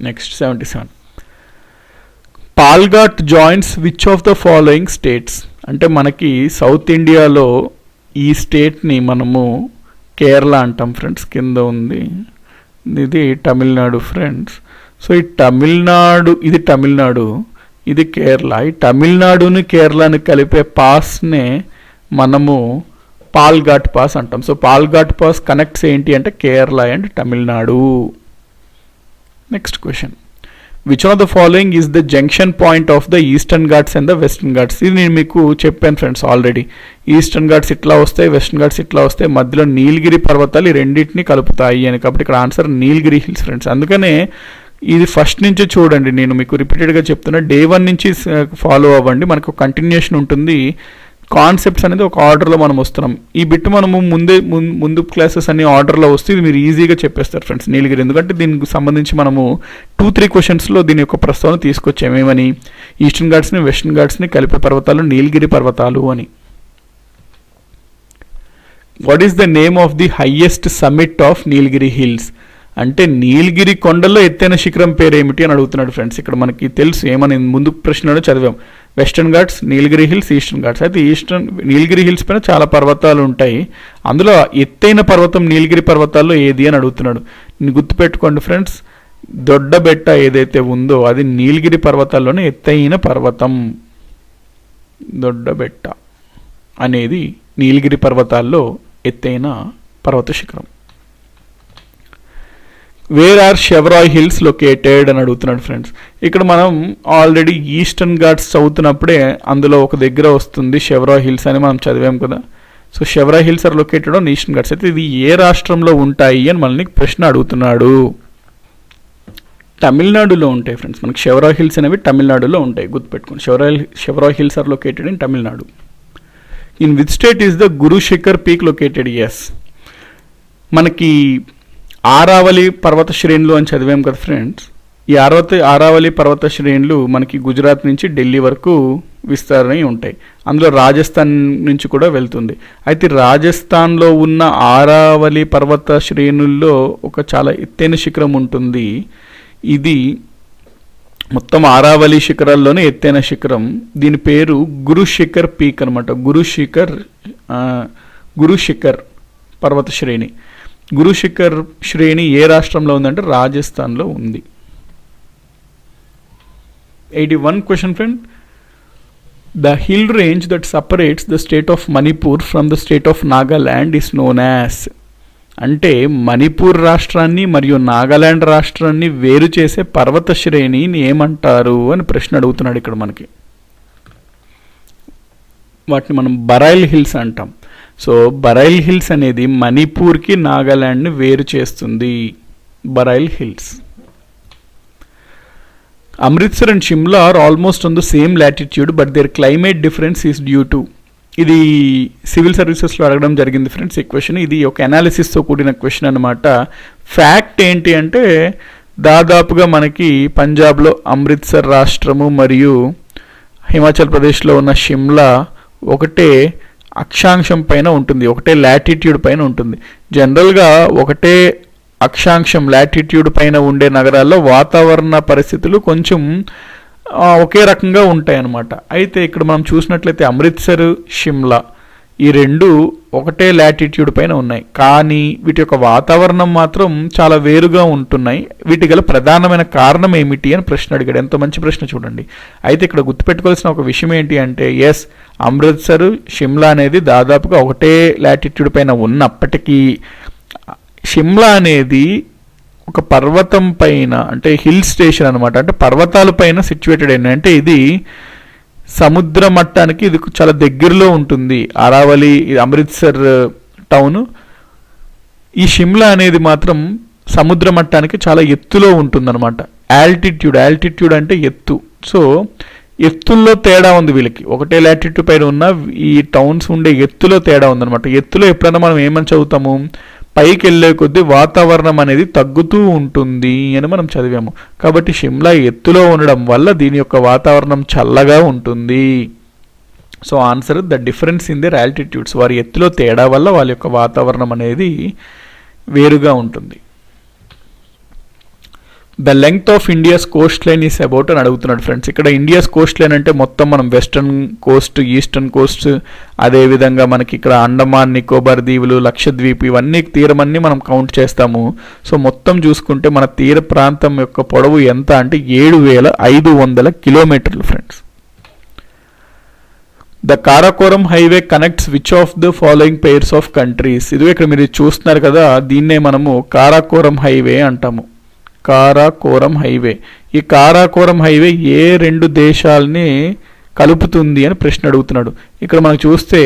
Next 77. Palghat joints which of the following states. అంటే మనకి సౌత్ ఇండియాలో ఈ స్టేట్ని మనము కేరళ అంటాం ఫ్రెండ్స్, కింద ఉంది. ఇది తమిళనాడు ఫ్రెండ్స్. సో ఈ ఇది తమిళనాడు, ఇది కేరళ. ఈ తమిళనాడుని కేరళని కలిపే పాస్నే మనము పాల్ఘాట్ పాస్ అంటాం. సో పాల్ఘాట్ పాస్ కనెక్ట్స్ ఏంటి అంటే Kerala and Tamil Nadu. Next question, which of the following is the junction point of the eastern Ghats and the western Ghats. ఇది నేను మీకు చెప్పాను ఫ్రెండ్స్ ఆల్రెడీ. ఈస్టర్న్ ఘాట్స్ ఇట్లా వస్తాయి, వెస్టర్న్ ఘాట్స్ ఇట్లా వస్తాయి, మధ్యలో నీలగిరి పర్వతాలు ఈ రెండింటిని కలుపుతాయి అని. కాబట్టి ఇక్కడ ఆన్సర్ నీలగిరి హిల్స్ ఫ్రెండ్స్. అందుకనే ఇది ఫస్ట్ నుంచి చూడండి, నేను మీకు రిపీటెడ్గా చెప్తున్నా, డే 1 నుంచి ఫాలో అవ్వండి. మనకు కంటిన్యూషన్ ఉంటుంది. కాన్సెప్ట్స్ అనేది ఒక ఆర్డర్లో మనం వస్తున్నాం. ఈ బిట్ మనము ముందు క్లాసెస్ అన్ని ఆర్డర్లో వస్తే ఇది మీరు ఈజీగా చెప్పేస్తారు ఫ్రెండ్స్ నీలగిరి. ఎందుకంటే దీనికి సంబంధించి మనము 2-3 క్వశ్చన్స్లో దీని యొక్క ప్రస్తావన తీసుకొచ్చాము. ఏమని, ఈస్టర్న్ ఘాట్స్ని వెస్టర్న్ ఘాట్స్ని కలిపే పర్వతాలు నీలగిరి పర్వతాలు అని. What is the name of the highest summit of Nilgiri hills. అంటే నీలగిరి కొండల్లో ఎత్తైన శిఖరం పేరు ఏమిటి అని అడుగుతున్నాడు ఫ్రెండ్స్. ఇక్కడ మనకి తెలుసు ఏమని ముందు ప్రశ్నలో చదివాం, వెస్టర్న్ ఘాట్స్, నీలగిరి హిల్స్, ఈస్టర్న్ ఘాట్స్. అయితే నీలగిరి హిల్స్ పైన చాలా పర్వతాలు ఉంటాయి, అందులో ఎత్తైన పర్వతం నీలగిరి పర్వతాల్లో ఏది అని అడుగుతున్నాడు. గుర్తుపెట్టుకోండి ఫ్రెండ్స్, దొడ్డబెట్ట ఏదైతే ఉందో అది నీలగిరి పర్వతాల్లోనే ఎత్తైన పర్వతం. దొడ్డబెట్ట అనేది నీలగిరి పర్వతాల్లో ఎత్తైన పర్వత శిఖరం. వేర్ ఆర్ షెవ్రాయ్ హిల్స్ లొకేటెడ్ అని అడుగుతున్నాడు ఫ్రెండ్స్. ఇక్కడ మనం ఆల్రెడీ ఈస్టర్న్ ఘాట్స్ చదువుతున్నప్పుడే అందులో ఒక దగ్గర వస్తుంది షెవ్రాయ్ హిల్స్ అని మనం చదివాం కదా. So Shevaroy hills are located on eastern ghats. అయితే ఇది ఏ రాష్ట్రంలో ఉంటాయి అని మనల్ని ప్రశ్న అడుగుతున్నాడు. తమిళనాడులో ఉంటాయి ఫ్రెండ్స్. మనకి షెవ్రాయ్ హిల్స్ అనేవి తమిళనాడులో ఉంటాయి, గుర్తుపెట్టుకోండి. Shevaroy hills are located in Tamil Nadu. In which state is the Guru Shikhar peak located? Yes, మనకి ఆరావళి పర్వత శ్రేణులు అని చదివాం కదా ఫ్రెండ్స్. ఈ ఆరావళి పర్వత శ్రేణులు మనకి గుజరాత్ నుంచి ఢిల్లీ వరకు విస్తరణ ఉంటాయి. అందులో రాజస్థాన్ నుంచి కూడా వెళ్తుంది. అయితే రాజస్థాన్లో ఉన్న ఆరావళి పర్వత శ్రేణుల్లో ఒక చాలా ఎత్తైన శిఖరం ఉంటుంది. ఇది మొత్తం ఆరావళి శిఖరాల్లోనే ఎత్తైన శిఖరం. దీని పేరు గురు శిఖర్ పీక్ అనమాట. గురు శిఖర్ పర్వత శ్రేణి. గురు శిఖర్ శ్రేణి ఏ రాష్ట్రంలో ఉందంటే రాజస్థాన్లో ఉంది. 81 question friend. The hill range that separates the state of Manipur from the state of Nagaland is known as. అంటే మణిపూర్ రాష్ట్రాన్ని మరియు నాగాల్యాండ్ రాష్ట్రాన్ని వేరు చేసే పర్వత శ్రేణిని ఏమంటారు అని ప్రశ్న అడుగుతున్నాడు ఇక్కడ మనకి. వాటిని మనం బరైల్ హిల్స్ అంటాం. సో బరైల్ హిల్స్ అనేది మణిపూర్కి నాగాల్యాండ్ని వేరు చేస్తుంది. Barail hills. Amritsar and Shimla are almost on the same latitude but their climate difference is due to. ఇది సివిల్ సర్వీసెస్లో అడగడం జరిగింది ఫ్రెండ్స్ ఈ క్వశ్చన్. ఇది ఒక అనాలిసిస్తో కూడిన క్వశ్చన్ అనమాట. ఫ్యాక్ట్ ఏంటి అంటే దాదాపుగా మనకి పంజాబ్లో అమృత్సర్ రాష్ట్రము మరియు హిమాచల్ ప్రదేశ్లో ఉన్న షిమ్లా ఒకటే అక్షాంశం పైన ఉంటుంది, ఒకటే లాటిట్యూడ్ పైన ఉంటుంది. జనరల్గా ఒకటే అక్షాంశం లాటిట్యూడ్ పైన ఉండే నగరాల్లో వాతావరణ పరిస్థితులు కొంచెం ఒకే రకంగా ఉంటాయన్నమాట. అయితే ఇక్కడ మనం చూసినట్లయితే అమృత్సర్, షిమ్లా ఈ రెండు ఒకటే లాటిట్యూడ్ పైన ఉన్నాయి, కానీ వీటి యొక్క వాతావరణం మాత్రం చాలా వేరుగా ఉంటున్నాయి. వీటి గల ప్రధానమైన కారణం ఏమిటి అని ప్రశ్న అడిగాడు. ఎంత మంచి ప్రశ్న చూడండి. అయితే ఇక్కడ గుర్తుపెట్టుకోవాల్సిన ఒక విషయం ఏంటి అంటే ఎస్, అమృత్సర్, షిమ్లా అనేది దాదాపుగా ఒకటే లాటిట్యూడ్ పైన ఉన్నప్పటికీ షిమ్లా అనేది ఒక పర్వతం పైన అంటే హిల్ స్టేషన్ అనమాట. అంటే పర్వతాల పైన సిచ్యువేటెడ్ అయింది. అంటే ఇది సముద్ర మట్టానికి ఇది చాలా దగ్గరలో ఉంటుంది. అరావలి, అమృత్సర్ టౌన్. ఈ షిమ్లా అనేది మాత్రం సముద్ర మట్టానికి చాలా ఎత్తులో ఉంటుందన్నమాట. ఆల్టిట్యూడ్ అంటే ఎత్తు. సో ఎత్తుల్లో తేడా ఉంది వీళ్ళకి. ఒకటే లాటిట్యూడ్ పైన ఉన్న ఈ టౌన్స్ ఉండే ఎత్తులో తేడా ఉందన్నమాట. ఎత్తులో ఎప్పుడైనా మనం ఏమని చదువుతాము, పైకి వెళ్ళే కొద్దీ వాతావరణం అనేది తగ్గుతూ ఉంటుంది అని మనం చదివాము. కాబట్టి షిమ్లా ఎత్తులో ఉండడం వల్ల దీని యొక్క వాతావరణం చల్లగా ఉంటుంది. So answer the difference in their altitudes. వారి ఎత్తులో తేడా వల్ల వాళ్ళ యొక్క వాతావరణం అనేది వేరుగా ఉంటుంది. The length of India's Coast line is about అని అడుగుతున్నాడు ఫ్రెండ్స్. ఇక్కడ ఇండియాస్ కోస్ట్ లైన్ అంటే మొత్తం మనం వెస్టర్న్ కోస్ట్, ఈస్టర్న్ కోస్ట్, అదేవిధంగా మనకి ఇక్కడ అండమాన్, నికోబార్ దీవులు, లక్షద్వీప్ ఇవన్నీ తీరమన్నీ మనం కౌంట్ చేస్తాము. సో మొత్తం చూసుకుంటే మన తీర ప్రాంతం యొక్క పొడవు ఎంత అంటే 7,500 కిలోమీటర్లు friends. The Karakoram highway connects which of the following pairs of countries. ఇది ఇక్కడ మీరు చూస్తున్నారు కదా, దీన్నే మనము కారాకోరం హైవే అంటాము. కారాకోరం హైవే. ఈ కారాకోరం హైవే ఏ రెండు దేశాలని కలుపుతుంది అని ప్రశ్న అడుగుతున్నాడు. ఇక్కడ మనం చూస్తే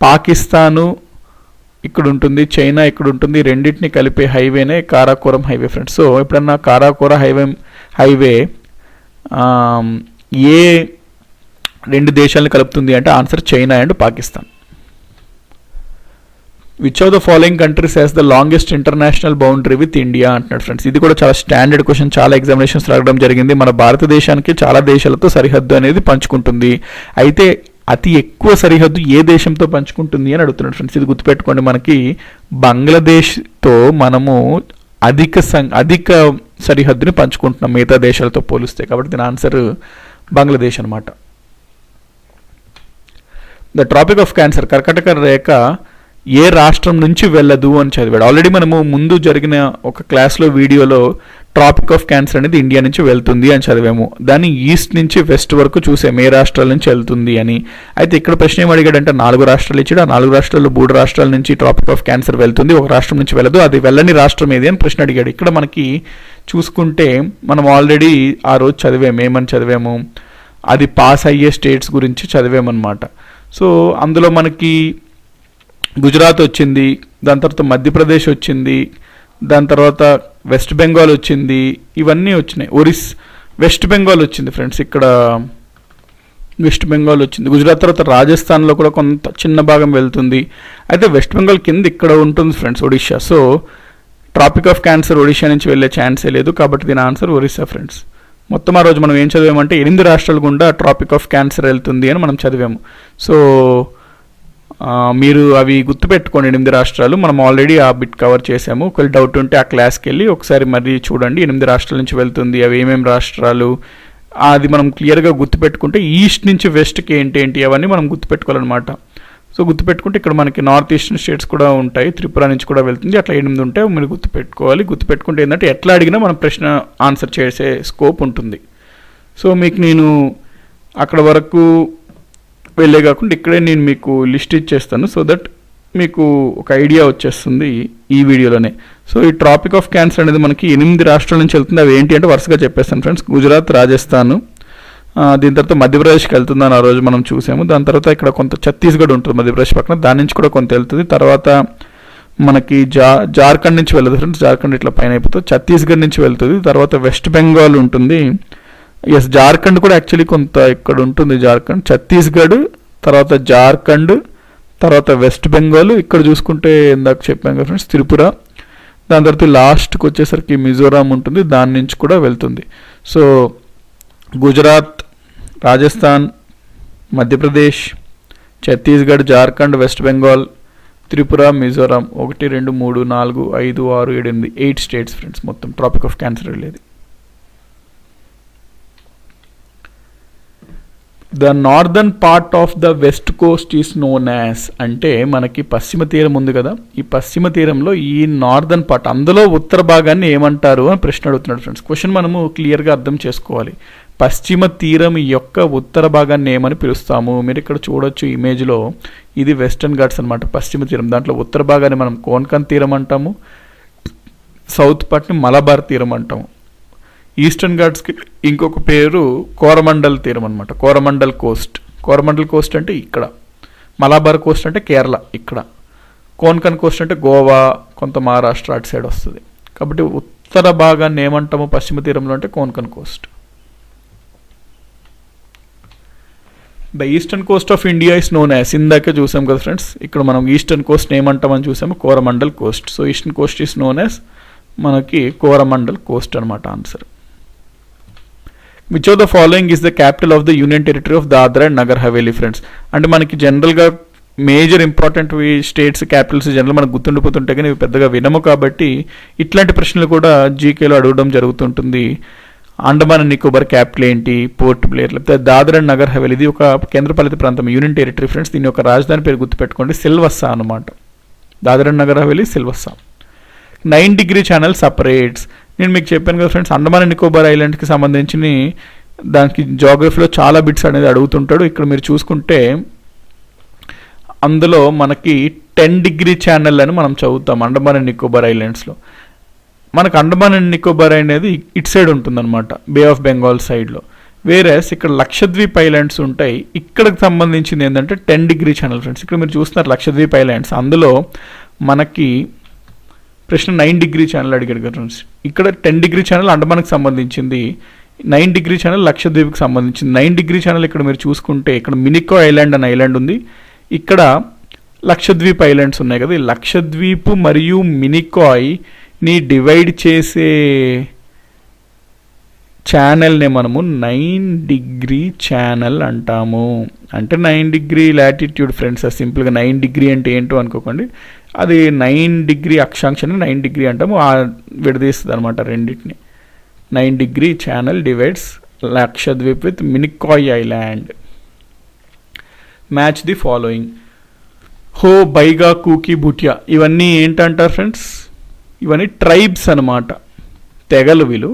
పాకిస్తాను ఇక్కడ ఉంటుంది, చైనా ఇక్కడ ఉంటుంది. రెండింటిని కలిపే హైవేనే కారాకోరం హైవే ఫ్రెండ్స్. సో ఎప్పుడన్నా కారాకోరం హైవే ఏ రెండు దేశాలను కలుపుతుంది అంటే answer China and Pakistan. Which of the following countries has the longest international boundary with India అంటున్నాడు ఫ్రెండ్స్. ఇది కూడా చాలా స్టాండర్డ్ క్వశ్చన్, చాలా ఎగ్జామినేషన్స్ రావడం జరిగింది. మన భారతదేశానికి చాలా దేశాలతో సరిహద్దు అనేది పంచుకుంటుంది. అయితే అతి ఎక్కువ సరిహద్దు ఏ దేశంతో పంచుకుంటుంది అని అడుగుతున్నాడు ఫ్రెండ్స్. ఇది గుర్తుపెట్టుకోండి, మనకి బంగ్లాదేశ్తో మనము అధిక సరిహద్దుని పంచుకుంటున్నాం మిగతా దేశాలతో పోలిస్తే. కాబట్టి దీని ఆన్సర్ బంగ్లాదేశ్ అనమాట. ద ట్రాపిక్ ఆఫ్ క్యాన్సర్, కర్కటక రేఖ ఏ రాష్ట్రం నుంచి వెళ్ళదు అని చదివాడు. ఆల్రెడీ మనము ముందు జరిగిన ఒక క్లాస్లో వీడియోలో ట్రాపిక్ ఆఫ్ క్యాన్సర్ అనేది ఇండియా నుంచి వెళ్తుంది అని చదివాము. దాన్ని ఈస్ట్ నుంచి వెస్ట్ వరకు చూసాము ఏ రాష్ట్రాల నుంచి వెళ్తుంది అని. అయితే ఇక్కడ ప్రశ్న ఏం అడిగాడంటే 4 రాష్ట్రాలు ఇచ్చాడు. ఆ 4 రాష్ట్రాల్లో 3 రాష్ట్రాల నుంచి ట్రాపిక్ ఆఫ్ క్యాన్సర్ వెళ్తుంది, ఒక రాష్ట్రం నుంచి వెళ్ళదు. అది వెళ్ళని రాష్ట్రం ఏది అని ప్రశ్న అడిగాడు. ఇక్కడ మనకి చూసుకుంటే మనం ఆల్రెడీ ఆ రోజు చదివాము. ఏమని చదివాము, అది పాస్ అయ్యే స్టేట్స్ గురించి చదివామన్నమాట. సో అందులో మనకి గుజరాత్ వచ్చింది, దాని తర్వాత మధ్యప్రదేశ్ వచ్చింది, దాని తర్వాత వెస్ట్ బెంగాల్ వచ్చింది, ఇవన్నీ వచ్చినాయి. వెస్ట్ బెంగాల్ వచ్చింది ఫ్రెండ్స్, ఇక్కడ వెస్ట్ బెంగాల్ వచ్చింది. గుజరాత్ తర్వాత రాజస్థాన్లో కూడా కొంత చిన్న భాగం వెళ్తుంది. అయితే వెస్ట్ బెంగాల్ కింద ఇక్కడ ఉంటుంది friends Odisha. So tropic of cancer Odisha నుంచి వెళ్ళే ఛాన్సే లేదు. కాబట్టి దీని ఆన్సర్ ఒరిస్సా ఫ్రెండ్స్. మొత్తం ఆ రోజు మనం ఏం చదివామంటే 8 రాష్ట్రాల గుండా ట్రాపిక్ ఆఫ్ క్యాన్సర్ వెళ్తుంది అని మనం చదివాము. సో మీరు అవి గుర్తుపెట్టుకోండి 8 రాష్ట్రాలు. మనం ఆల్రెడీ ఆ బిట్ కవర్ చేసాము. ఒకవేళ డౌట్ ఉంటే ఆ క్లాస్కి వెళ్ళి ఒకసారి మరీ చూడండి. 8 రాష్ట్రాల నుంచి వెళ్తుంది, అవి ఏమేమి రాష్ట్రాలు, అది మనం క్లియర్గా గుర్తుపెట్టుకుంటే ఈస్ట్ నుంచి వెస్ట్కి ఏంటి అవన్నీ మనం గుర్తుపెట్టుకోవాలన్నమాట. సో గుర్తుపెట్టుకుంటే ఇక్కడ మనకి నార్త్ ఈస్టర్న్ స్టేట్స్ కూడా ఉంటాయి, త్రిపుర నుంచి కూడా వెళ్తుంది, అట్లా 8 ఉంటాయి. మీరు గుర్తుపెట్టుకోవాలి. గుర్తుపెట్టుకుంటే ఏంటంటే ఎట్లా అడిగినా మనం ప్రశ్న ఆన్సర్ చేసే స్కోప్ ఉంటుంది. సో మీకు నేను అక్కడ వరకు వెళ్ళే కాకుండా ఇక్కడే నేను మీకు లిస్ట్ ఇచ్చేస్తాను, సో దట్ మీకు ఒక ఐడియా వచ్చేస్తుంది ఈ వీడియోలోనే. సో ఈ ట్రాపిక్ ఆఫ్ క్యాన్సర్ అనేది మనకి 8 రాష్ట్రాల నుంచి వెళ్తుంది. అవి ఏంటి అంటే వరుసగా చెప్పేస్తాను ఫ్రెండ్స్. గుజరాత్, రాజస్థాన్, దీని తర్వాత మధ్యప్రదేశ్కి వెళ్తుందని ఆ రోజు మనం చూసాము. దాని తర్వాత ఇక్కడ కొంత ఛత్తీస్గఢ్ ఉంటుంది మధ్యప్రదేశ్ పక్కన, దాని నుంచి కూడా కొంత వెళ్తుంది. తర్వాత మనకి జార్ఖండ్ నుంచి వెళ్ళదు ఫ్రెండ్స్, జార్ఖండ్ ఇట్లా పైన అయిపోతుంది. ఛత్తీస్గఢ్ నుంచి వెళ్తుంది. తర్వాత వెస్ట్ బెంగాల్ ఉంటుంది. జార్ఖండ్ కూడా యాక్చువల్లీ కొంత ఇక్కడ ఉంటుంది. జార్ఖండ్, ఛత్తీస్గఢ్, తర్వాత జార్ఖండ్, తర్వాత వెస్ట్ బెంగాల్, ఇక్కడ చూసుకుంటే ఇందాక చెప్పాను కదా ఫ్రెండ్స్ త్రిపుర, దాని తర్వాత లాస్ట్కి వచ్చేసరికి మిజోరాం ఉంటుంది, దాని నుంచి కూడా వెళ్తుంది. So Gujarat, Rajasthan, Madhya Pradesh, Chhattisgarh, Jharkhand, west Bengal, Tripura, Mizoram 1, 2, 3, 4, 5, 6, 7, 8 states friends మొత్తం ట్రాపిక్ ఆఫ్ క్యాన్సర్ వెళ్ళేది. The northern part of the west Coast is known as, అంటే మనకి పశ్చిమ తీరం ఉంది కదా, ఈ పశ్చిమ తీరంలో ఈ నార్దర్న్ పార్ట్, అందులో ఉత్తర భాగాన్ని ఏమంటారు అని ప్రశ్న అడుగుతున్నాడు ఫ్రెండ్స్. క్వశ్చన్ మనము క్లియర్గా అర్థం చేసుకోవాలి. పశ్చిమ తీరం యొక్క ఉత్తర భాగాన్ని ఏమని పిలుస్తాము? మీరు ఇక్కడ చూడొచ్చు ఇమేజ్లో, ఇది వెస్టర్న్ ఘాట్స్ అనమాట పశ్చిమ తీరం. దాంట్లో ఉత్తర భాగాన్ని మనం కోన్కన్ తీరం అంటాము, సౌత్ పార్ట్ని మలబార్ తీరం అంటాము. ఈస్టర్న్ ఘాట్స్కి ఇంకొక పేరు కోరమండల్ తీరం అనమాట, కోరమండల్ కోస్ట్. కోరమండల్ కోస్ట్ అంటే ఇక్కడ, మలబార్ కోస్ట్ అంటే కేరళ ఇక్కడ, కోన్కన్ కోస్ట్ అంటే గోవా, కొంత మహారాష్ట్ర అటు సైడ్ వస్తుంది. కాబట్టి ఉత్తర భాగాన్ని ఏమంటాము పశ్చిమ తీరంలో అంటే Konkan coast. The eastern coast of India is known as, ఇందాకే చూసాం కదా ఫ్రెండ్స్, ఇక్కడ మనం ఈస్టర్న్ కోస్ట్ ఏమంటామని చూసాము, Coromandel Coast. So eastern Coast is known as మనకి కోరమండల్ కోస్ట్ అనమాట answer. Which of the following is the capital of the union territory of Dadra and Nagar Haveli friends. అంటే మనకి జనరల్గా major important states Capitals general మనకు గుర్తుండిపోతుంటాయి, కానీ ఇవి పెద్దగా వినము. కాబట్టి ఇట్లాంటి ప్రశ్నలు కూడా జీకేలో అడగడం జరుగుతుంటుంది. అండమాన్ అండ్ నికోబార్ క్యాపిటల్ ఏంటి, పోర్ట్ బ్లేర్, లేకపోతే దాద్రా అండ్ నగర్ హవేలీ, ఇది ఒక కేంద్రపాలిత ప్రాంతం, యూనియన్ టెరిటరీ ఫ్రెండ్స్. దీని యొక్క రాజధాని పేరు గుర్తుపెట్టుకోండి, సిల్వస్సా అనమాట. Dadra and Nagar Haveli Silvassa. 9 degree channel separates, నేను మీకు చెప్పాను కదా ఫ్రెండ్స్, అండమాన్ అండ్ నికోబార్ ఐలాండ్కి సంబంధించిన దానికి జాగ్రఫీలో చాలా బిట్స్ అనేది అడుగుతుంటాడు. ఇక్కడ మీరు చూసుకుంటే అందులో మనకి 10 డిగ్రీ ఛానల్ అని మనం చదువుతాం అండమాన్ అండ్ నికోబార్ ఐలాండ్స్లో. మనకు అండమాన్ అండ్ నికోబార్ అనేది ఇటు సైడ్ ఉంటుందన్నమాట, బే ఆఫ్ బెంగాల్ సైడ్లో. వేరేస్ ఇక్కడ లక్షద్వీప్ ఐలాండ్స్ ఉంటాయి, ఇక్కడికి సంబంధించింది ఏంటంటే 10 డిగ్రీ ఛానల్ ఫ్రెండ్స్. ఇక్కడ మీరు చూస్తున్నారు లక్షద్వీప్ ఐలాండ్స్, అందులో మనకి ప్రశ్న 9 డిగ్రీ ఛానల్ అడిగాడు కదా ఫ్రెండ్స్. ఇక్కడ 10 డిగ్రీ ఛానల్ అండమాన్కి సంబంధించింది, 9 డిగ్రీ ఛానల్ లక్షద్వీప్కి సంబంధించింది. 9 డిగ్రీ ఛానల్ ఇక్కడ మీరు చూసుకుంటే ఇక్కడ మినికో ఐలాండ్ అనే ఐలాండ్ ఉంది, ఇక్కడ లక్షద్వీప్ ఐలాండ్స్ ఉన్నాయి కదా. ఈ లక్షద్వీప్ మరియు మినికాయ్ని డివైడ్ చేసే ఛానల్నే మనము 9 డిగ్రీ ఛానల్ అంటాము. అంటే 9 డిగ్రీ లాటిట్యూడ్ ఫ్రెండ్స్, సింపుల్గా 9 డిగ్రీ అంటే ఏంటో అనుకోకండి, అది 9 డిగ్రీ అక్షాంశాన్ని 9 డిగ్రీ అంటాము, విడదీస్తుంది అనమాట రెండింటిని. 9 degree channel divides Lakshadweep with Minicoy island. Match the following. హో, బైగా, కూకీ, భూటియా ఇవన్నీ ఏంటంటారు ఫ్రెండ్స్? ఇవన్నీ ట్రైబ్స్ అనమాట, తెగలు. వీళ్ళు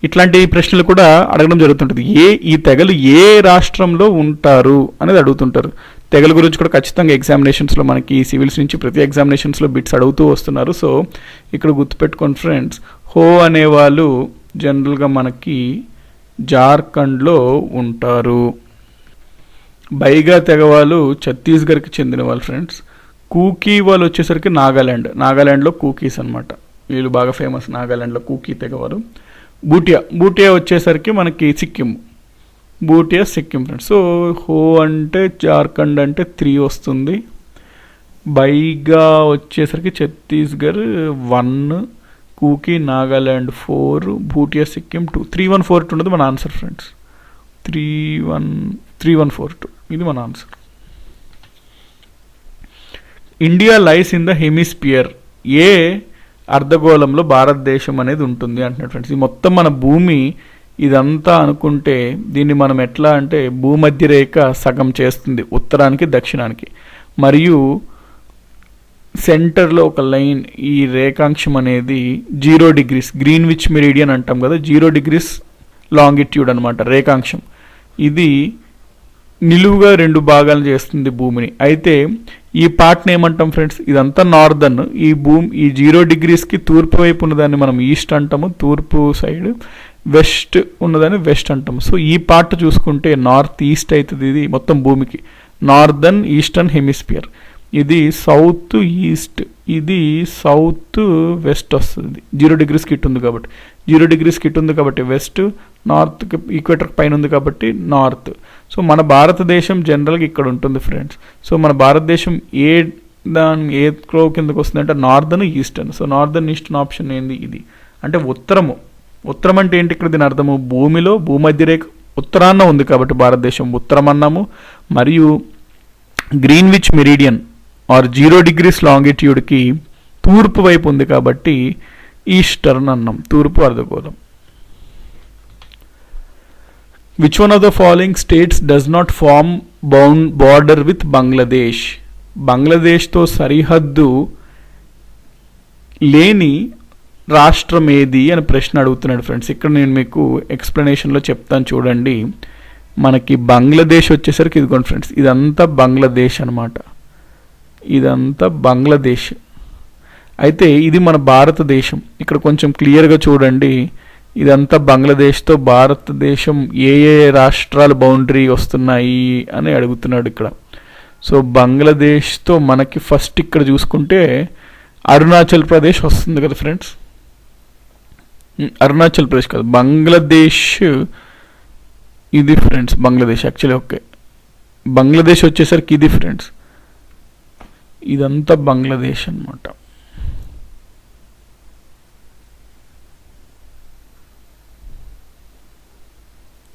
ఇట్లాంటి ప్రశ్నలు కూడా అడగడం జరుగుతుంటుంది. ఈ తెగలు ఏ రాష్ట్రంలో ఉంటారు అనేది అడుగుతుంటారు. తెగల గురించి కూడా ఖచ్చితంగా ఎగ్జామినేషన్స్లో మనకి సివిల్స్ నుంచి ప్రతి ఎగ్జామినేషన్స్లో బిట్స్ అడుగుతూ వస్తున్నారు. సో ఇక్కడ గుర్తుపెట్టుకోండి ఫ్రెండ్స్, హో అనేవాళ్ళు జనరల్గా మనకి జార్ఖండ్లో ఉంటారు. బైగా తెగ వాళ్ళు ఛత్తీస్గఢ్కి చెందిన వాళ్ళు ఫ్రెండ్స్. కూకీ వాళ్ళు వచ్చేసరికి నాగాల్యాండ్లో కూకీస్ అనమాట, వీళ్ళు బాగా ఫేమస్ నాగాల్యాండ్లో కూకీ తెగవారు. బూటియా వచ్చేసరికి మనకి సిక్కిం ఫ్రెండ్స్. సో హో అంటే జార్ఖండ్ అంటే 3 వస్తుంది. బైగా వచ్చేసరికి ఛత్తీస్గఢ్ 1, కూకీ నాగాల్యాండ్ 4, బూటియా సిక్కిం 2. 3142 ఉన్నది మన ఆన్సర్ ఫ్రెండ్స్. 3142 ఇది మన answer. India lies in the hemisphere. ఏ అర్ధగోళంలో భారతదేశం అనేది ఉంటుంది అంటున్నాడు ఫ్రెండ్స్. ఈ మొత్తం మన భూమి ఇదంతా అనుకుంటే దీన్ని మనం ఎట్లా అంటే భూమధ్య రేఖ సగం చేస్తుంది ఉత్తరానికి దక్షిణానికి, మరియు సెంటర్లో ఒక లైన్, ఈ రేఖాంశం అనేది 0 డిగ్రీస్ గ్రీన్విచ్ మెరిడియన్ అంటాం కదా, 0 డిగ్రీస్ లాంగిట్యూడ్ అనమాట రేఖాంశం. ఇది నిలువుగా 2 భాగాలు చేస్తుంది భూమిని. అయితే ఈ పార్ట్ని ఏమంటాం ఫ్రెండ్స్? ఇదంతా నార్దర్న్. ఈ 0 డిగ్రీస్కి తూర్పు వైపు ఉన్నదాన్ని మనం ఈస్ట్ అంటాము, తూర్పు సైడ్. వెస్ట్ ఉన్నదాన్ని వెస్ట్ అంటాము. సో ఈ పార్ట్ చూసుకుంటే నార్త్ ఈస్ట్ అవుతుంది. ఇది మొత్తం భూమికి నార్దర్న్ ఈస్టర్న్ హెమిస్ఫియర్. ఇది సౌత్ ఈస్ట్, ఇది సౌత్ వెస్ట్ వస్తుంది. 0 డిగ్రీస్కి ఇటు ఉంది కాబట్టి, 0 డిగ్రీస్కి ఇటు ఉంది కాబట్టి వెస్ట్, నార్త్కి ఈక్వేటర్ పైన ఉంది కాబట్టి నార్త్. సో మన భారతదేశం జనరల్గా ఇక్కడ ఉంటుంది ఫ్రెండ్స్. సో మన భారతదేశం ఏ క్రో కిందకు వస్తుంది అంటే northern eastern. So northern eastern option ఏంది? ఇది అంటే ఉత్తరము. ఉత్తరం అంటే ఏంటి ఇక్కడ దీని అర్థము? భూమిలో భూమధ్య రేఖ ఉత్తరాన ఉంది కాబట్టి భారతదేశం ఉత్తరం అన్నాము. మరియు గ్రీన్విచ్ మెరిడియన్ ఆర్ 0 డిగ్రీస్ లాంగిట్యూడ్కి తూర్పు వైపు ఉంది కాబట్టి ఈస్టర్న్ అన్నాం, తూర్పు అర్ధగోళం. Which one of the following states does not form border with Bangladesh? బంగ్లాదేశ్తో సరిహద్దు లేని రాష్ట్రం ఏది అని ప్రశ్న అడుగుతున్నాడు ఫ్రెండ్స్. ఇక్కడ నేను మీకు ఎక్స్ప్లెనేషన్లో చెప్తాను చూడండి. మనకి బంగ్లాదేశ్ వచ్చేసరికి ఇదిగోండి ఫ్రెండ్స్, ఇదంతా బంగ్లాదేశ్ అనమాట, ఇదంతా బంగ్లాదేశ్. అయితే ఇది మన భారతదేశం. ఇక్కడ కొంచెం క్లియర్గా చూడండి, ఇదంతా బంగ్లాదేశ్తో భారతదేశం ఏ రాష్ట్రాలు బౌండరీ వస్తున్నాయి అని అడుగుతున్నాడు ఇక్కడ. సో బంగ్లాదేశ్తో మనకి ఫస్ట్ ఇక్కడ చూసుకుంటే అరుణాచల్ ప్రదేశ్ వస్తుంది కదా ఫ్రెండ్స్. అరుణాచల్ ప్రదేశ్ కాదు, బంగ్లాదేశ్ ఇది friends. Bangladesh actually okay, Bangladesh వచ్చేసరికి ఇది ఫ్రెండ్స్, ఇదంతా బంగ్లాదేశ్ అనమాట.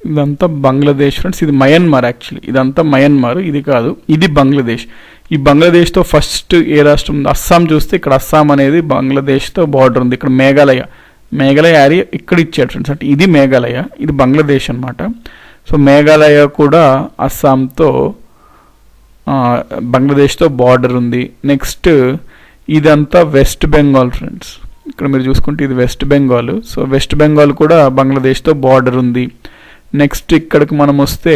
ఇదంతా బంగ్లాదేశ్ ఫ్రెండ్స్. ఇది మయన్మార్ యాక్చువల్లీ, ఇదంతా మయన్మార్, ఇది కాదు, ఇది బంగ్లాదేశ్. ఈ బంగ్లాదేశ్తో ఫస్ట్ ఏ రాష్ట్రం ఉంది? అస్సాం. చూస్తే ఇక్కడ అస్సాం అనేది బంగ్లాదేశ్తో బార్డర్ ఉంది. ఇక్కడ మేఘాలయ ఏరియా ఇక్కడ ఇచ్చాడు ఫ్రెండ్స్, అంటే ఇది మేఘాలయ, ఇది బంగ్లాదేశ్ అనమాట. సో మేఘాలయ కూడా అస్సాంతో బంగ్లాదేశ్తో బార్డర్ ఉంది. నెక్స్ట్ ఇదంతా వెస్ట్ బెంగాల్ ఫ్రెండ్స్. ఇక్కడ మీరు చూసుకుంటే ఇది west Bengal. So west Bengal కూడా బంగ్లాదేశ్తో బార్డర్ ఉంది. నెక్స్ట్ ఇక్కడికి మనం వస్తే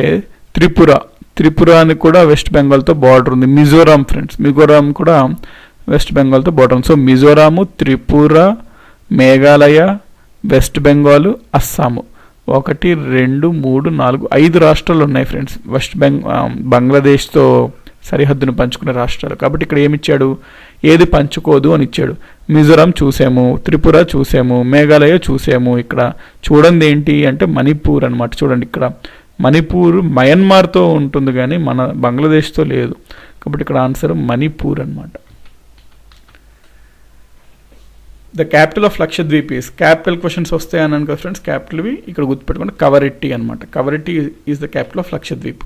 త్రిపురాని కూడా వెస్ట్ బెంగాల్తో బార్డర్ ఉంది. మిజోరాం ఫ్రెండ్స్, మిజోరాం కూడా వెస్ట్ బెంగాల్తో బార్డర్ ఉంది. సో మిజోరాము, త్రిపుర, మేఘాలయ, వెస్ట్ బెంగాల్, అస్సాము 1, 2, 3, 4, 5 రాష్ట్రాలు ఉన్నాయి ఫ్రెండ్స్ బంగ్లాదేశ్తో సరిహద్దును పంచుకునే రాష్ట్రాలు. కాబట్టి ఇక్కడ ఏమిచ్చాడు? ఏది పంచుకోదు అని ఇచ్చాడు. మిజోరాం చూసాము, త్రిపుర చూసాము, మేఘాలయ చూసాము. ఇక్కడ చూడండి ఏంటి అంటే మణిపూర్ అనమాట. చూడండి ఇక్కడ మణిపూర్ మయన్మార్తో ఉంటుంది కానీ మన బంగ్లాదేశ్తో లేదు. కాబట్టి ఇక్కడ ఆన్సర్ మణిపూర్ అనమాట. The capital of Lakshadweep is, capital questions వస్తాయి అన్నాను కదా ఫ్రెండ్స్. క్యాపిటల్వి ఇక్కడ గుర్తుపెట్టుకోండి, కవరెట్టి అనమాట. Kavaratti is the capital of Lakshadweep.